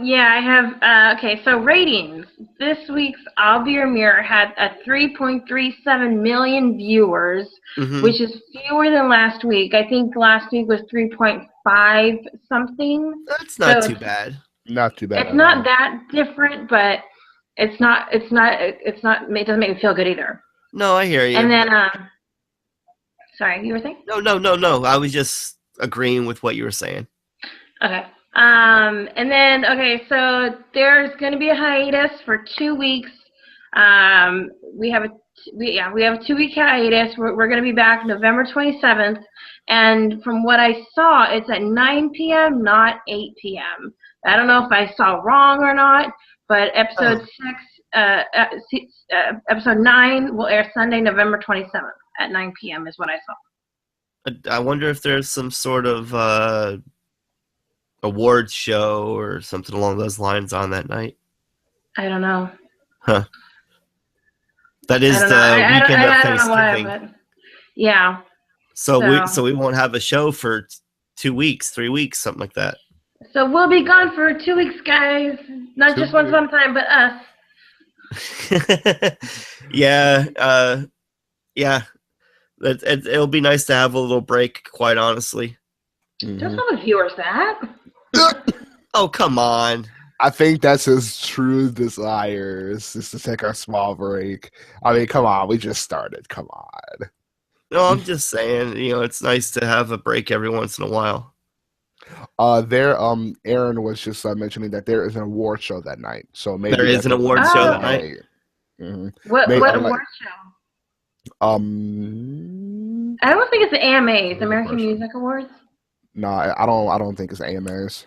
Okay, so ratings. This week's I'll Be Your Mirror had a 3.37 million viewers, which is fewer than last week. I think last week was 3.5 something. That's not too bad. Not too bad. It's not that different, but it doesn't make me feel good either. No, I hear you. And then, sorry, you were saying? No. I was just agreeing with what you were saying. Okay. And then, so there's going to be a hiatus for 2 weeks. We have a 2-week hiatus. We're going to be back November 27th. And from what I saw, it's at 9 p.m., not 8 p.m. I don't know if I saw wrong or not, but episode 9 will air Sunday, November 27th at 9 p.m. is what I saw. I wonder if there's some sort of awards show or something along those lines on that night. I don't know. Huh. That is the weekend of Thanksgiving. But yeah. So we won't have a show for 2 weeks, 3 weeks, something like that. So we'll be gone for 2 weeks, guys. Not just once on time, but us. Yeah. It'll be nice to have a little break, quite honestly. Don't tell the viewers that. Oh, come on. I think that's his true desires, is to take a small break. I mean, come on. We just started. Come on. No, I'm just saying, it's nice to have a break every once in a while. Aaron was just mentioning that there is an award show that night. So maybe there is an award show that night. What award show? I don't think it's the AMAs, American Music Awards. No, I don't think it's AMAs.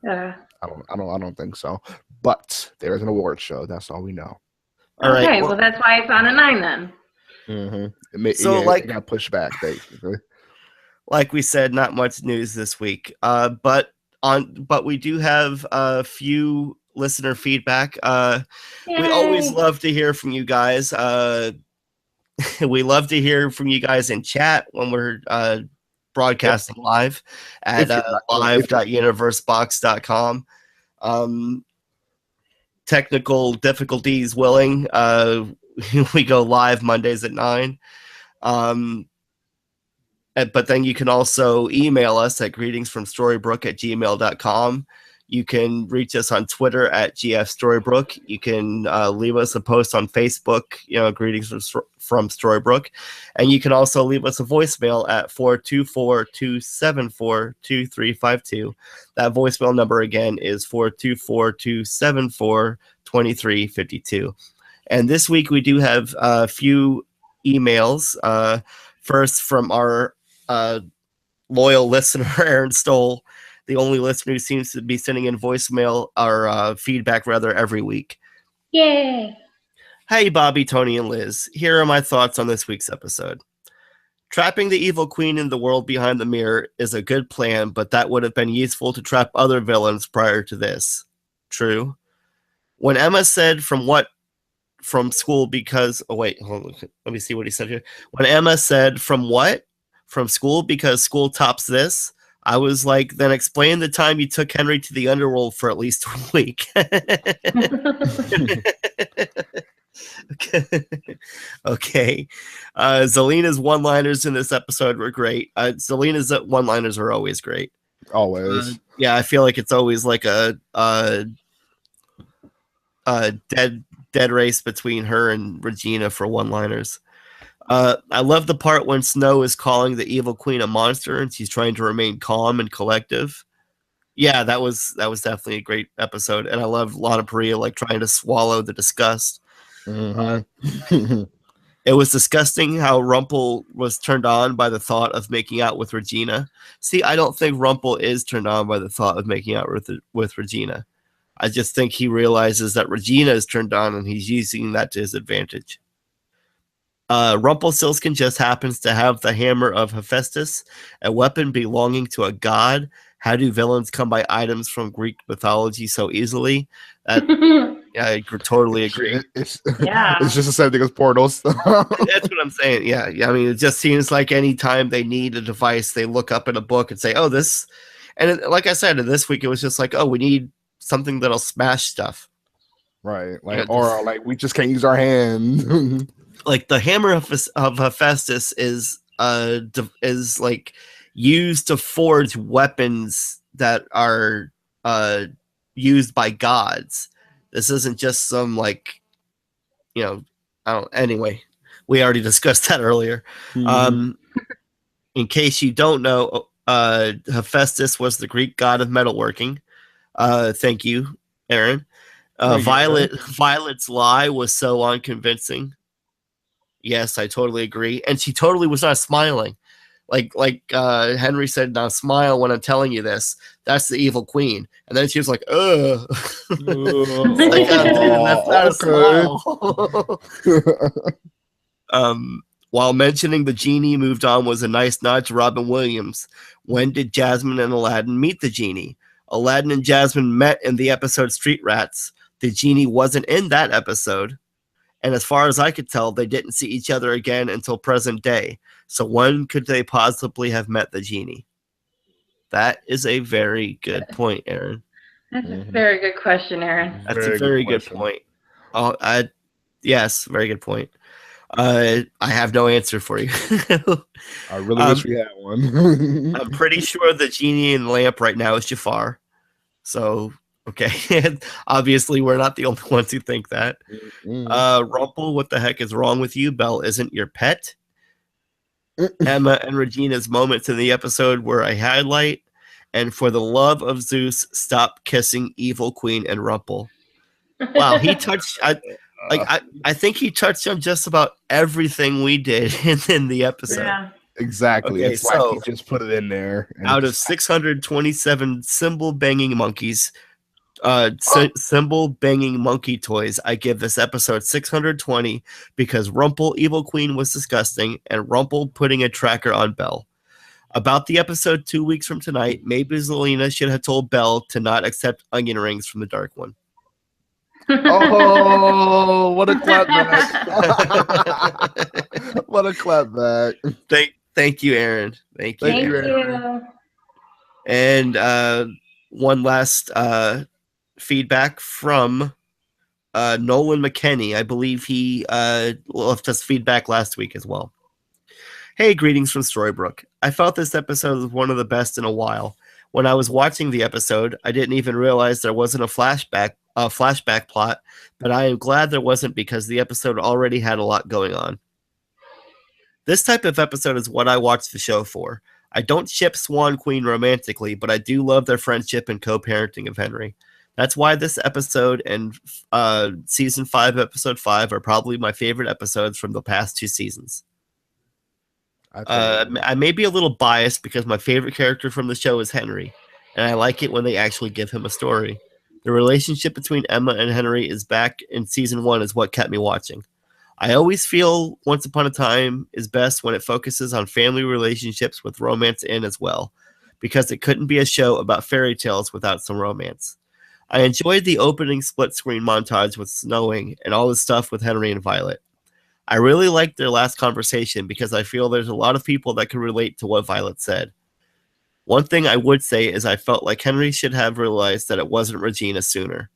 I don't think so. But there is an award show. That's all we know. All right. Okay, well that's why it's on at 9 then. It got pushed back basically. Like we said, not much news this week. But we do have a few listener feedback. We always love to hear from you guys. We love to hear from you guys in chat when we're broadcasting live at live.universebox.com. Technical difficulties willing, we go live Mondays at 9. But then you can also email us at greetingsfromstorybrooke@gmail.com. You can reach us on Twitter at GF Storybrooke. You can leave us a post on Facebook, greetings from Storybrooke. And you can also leave us a voicemail at 424-274-2352. That voicemail number again is 424-274-2352. And this week we do have a few emails. First from our loyal listener, Aaron Stoll, the only listener who seems to be sending in voicemail or feedback rather every week. Yay! Hey, Bobby, Tony, and Liz. Here are my thoughts on this week's episode. Trapping the evil queen in the world behind the mirror is a good plan, but that would have been useful to trap other villains prior to this. True. When Emma said from school because... Oh, wait, hold on. Let me see what he said here. When Emma said from what? From school because school tops this? I was like, then explain the time you took Henry to the underworld for at least a week. Okay. Zelina's one-liners in this episode were great. Zelina's one-liners are always great. Always. Yeah, I feel like it's always like a dead race between her and Regina for one-liners. I love the part when Snow is calling the evil queen a monster and she's trying to remain calm and collective. Yeah, that was definitely a great episode, and I love Lana Parrilla like trying to swallow the disgust. Mm-hmm. It was disgusting how Rumpel was turned on by the thought of making out with Regina. See, I don't think Rumpel is turned on by the thought of making out with Regina. I just think he realizes that Regina is turned on and he's using that to his advantage. Rumpelstiltskin just happens to have the hammer of Hephaestus, a weapon belonging to a god. How do villains come by items from Greek mythology so easily? Yeah, I totally agree. It's just the same thing as portals. That's what I'm saying. Yeah. I mean, it just seems like any time they need a device, they look up in a book and say, "Oh, this." And like I said, this week it was just like, "Oh, we need something that'll smash stuff." Right. Like, or like we just can't use our hand. Like the hammer of Hephaestus is like used to forge weapons that are used by gods. This isn't just some like, anyway, we already discussed that earlier. In case you don't know, Hephaestus was the Greek god of metalworking. Thank you, Aaron. Violet's lie was so unconvincing. Yes, I totally agree. And she totally was not smiling. Like Henry said, now smile when I'm telling you this. That's the evil queen. And then she was like, ugh. Like, that's not a smile. While mentioning the genie moved on was a nice nod to Robin Williams. When did Jasmine and Aladdin meet the genie? Aladdin and Jasmine met in the episode Street Rats. The genie wasn't in that episode. And as far as I could tell, they didn't see each other again until present day. So when could they possibly have met the genie? That is a very good point, Aaron. That's a very good question, Aaron. That's a very good point. Yes, very good point. I have no answer for you. I really wish we had one. I'm pretty sure the genie in the lamp right now is Jafar. So... okay, obviously we're not the only ones who think that. Rumpel, what the heck is wrong with you? Belle isn't your pet. Emma and Regina's moments in the episode were a highlight. And for the love of Zeus, stop kissing Evil Queen and Rumpel. Wow, he touched. I think he touched on just about everything we did in the episode. Yeah. Exactly. Okay, it's like he just put it in there. Out of 627 cymbal banging monkeys. Cymbal banging monkey toys, I give this episode 620 because Rumpel Evil Queen was disgusting and Rumpel putting a tracker on Belle. About the episode 2 weeks from tonight, maybe Zelina should have told Belle to not accept onion rings from the Dark One. Oh, what a clapback. What a clapback. Thank you, Aaron. Thank you, Aaron. And one last feedback from Nolan McKenney. I believe he left us feedback last week as well. Hey, greetings from Storybrooke. I felt this episode was one of the best in a while. When I was watching the episode, I didn't even realize there wasn't a flashback plot, but I am glad there wasn't because the episode already had a lot going on. This type of episode is what I watch the show for. I don't ship Swan Queen romantically, but I do love their friendship and co-parenting of Henry. That's why this episode and season 5, episode 5 are probably my favorite episodes from the past 2 seasons. I may be a little biased because my favorite character from the show is Henry, and I like it when they actually give him a story. The relationship between Emma and Henry is back in season 1 is what kept me watching. I always feel Once Upon a Time is best when it focuses on family relationships with romance in as well, because it couldn't be a show about fairy tales without some romance. I enjoyed the opening split-screen montage with Snowing and all the stuff with Henry and Violet. I really liked their last conversation because I feel there's a lot of people that can relate to what Violet said. One thing I would say is I felt like Henry should have realized that it wasn't Regina sooner.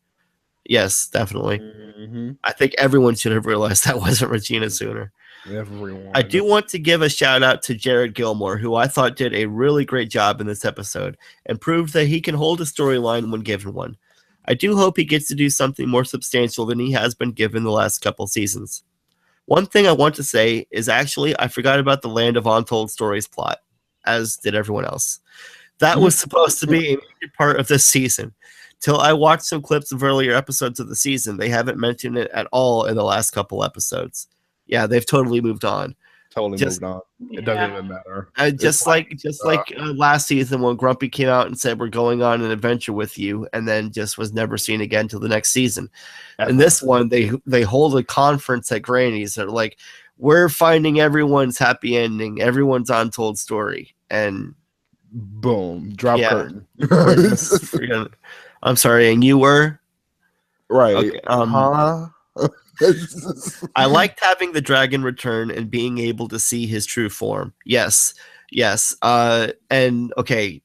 Yes, definitely. Mm-hmm. I think everyone should have realized that wasn't Regina sooner. Everyone. I do want to give a shout out to Jared Gilmore, who I thought did a really great job in this episode and proved that he can hold a storyline when given one. I do hope he gets to do something more substantial than he has been given the last couple seasons. One thing I want to say is actually I forgot about the Land of Untold Stories plot, as did everyone else. That was supposed to be a major part of this season. Till I watched some clips of earlier episodes of the season, they haven't mentioned it at all in the last couple episodes. Yeah, they've totally moved on. Moved on. It doesn't even matter. Just like last season when Grumpy came out and said we're going on an adventure with you, and then just was never seen again till the next season. And this one, they hold a conference at Granny's. They're like, we're finding everyone's happy ending, everyone's untold story, and boom, drop curtain. I'm sorry, and you were right. Okay, I liked having the dragon return and being able to see his true form. Yes. And okay,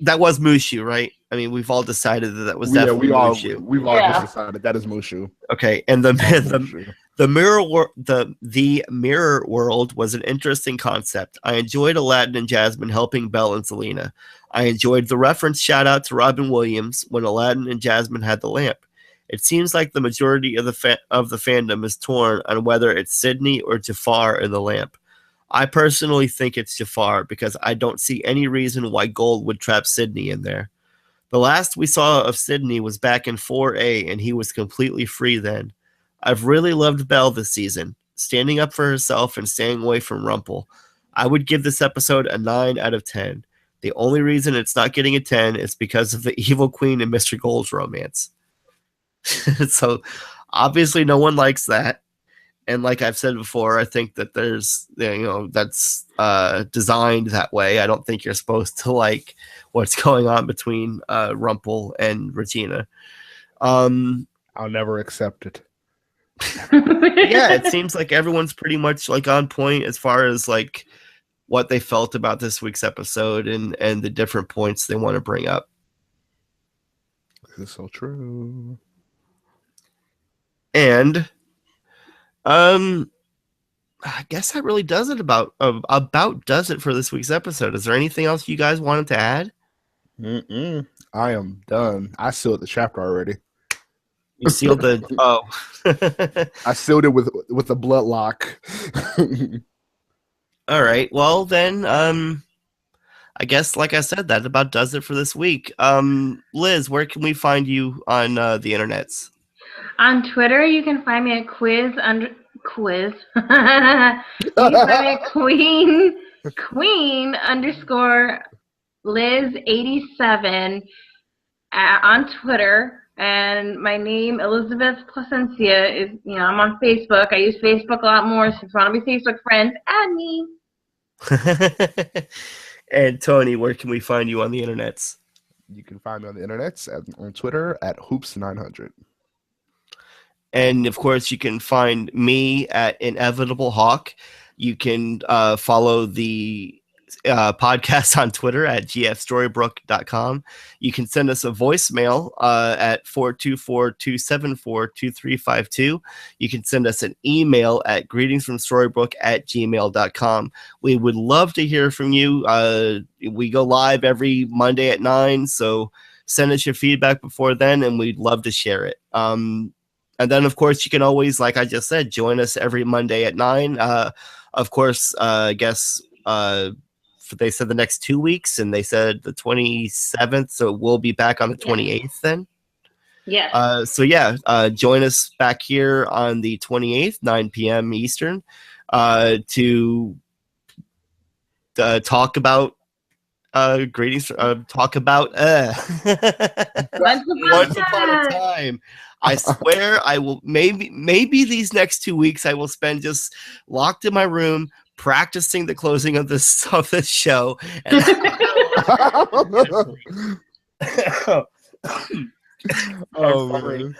that was Mushu, right? I mean, we've all decided that was definitely Mushu. We've all just decided that is Mushu. Okay, and the mirror world was an interesting concept. I enjoyed Aladdin and Jasmine helping Belle and Selena. I enjoyed the reference shout out to Robin Williams when Aladdin and Jasmine had the lamp. It seems like the majority of the fandom is torn on whether it's Sydney or Jafar in the lamp. I personally think it's Jafar because I don't see any reason why Gold would trap Sydney in there. The last we saw of Sydney was back in 4A, and he was completely free then. I've really loved Belle this season, standing up for herself and staying away from Rumple. I would give this episode a 9 out of 10. The only reason it's not getting a 10 is because of the Evil Queen and Mr. Gold's romance. So obviously no one likes that, and like I've said before, I think that that's designed that way. I don't think you're supposed to like what's going on between Rumple and Regina. I'll never accept it. Yeah, it seems like everyone's pretty much like on point as far as like what they felt about this week's episode and the different points they want to bring up. This is so true. And I guess that really does it about does it for this week's episode. Is there anything else you guys wanted to add? I am done. I sealed the chapter already. You sealed the I sealed it with a blood lock. All right. Well then, I guess like I said, that about does it for this week. Liz, where can we find you on the internets? On Twitter, you can find me at quiz. You can find me at queen_Liz87 on Twitter. And my name, Elizabeth Placencia, is, I'm on Facebook. I use Facebook a lot more, so if you want to be Facebook friends, add me. And Tony, where can we find you on the internets? You can find me on the internets on Twitter at Hoops900. And of course, you can find me at Inevitable Hawk. You can follow the podcast on Twitter at gfstorybrooke.com. You can send us a voicemail at 424-274-2352. You can send us an email at greetingsfromstorybrooke@gmail.com. We would love to hear from you. We go live every Monday at 9, so send us your feedback before then, and we'd love to share it. And then, of course, you can always, like I just said, join us every Monday at 9. Of course, I guess they said the next 2 weeks, and they said the 27th, so we'll be back on the 28th then. Yeah. So yeah, join us back here on the 28th, 9 p.m. Eastern, to talk about greetings. Talk about Once Upon a Time. I swear I will. Maybe these next 2 weeks I will spend just locked in my room practicing the closing of this show. And man.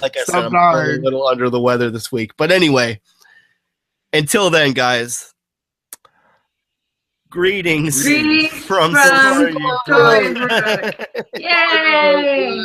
Like I said, I'm a little under the weather this week. But anyway, until then, guys, greetings from Storybrooke. Yay!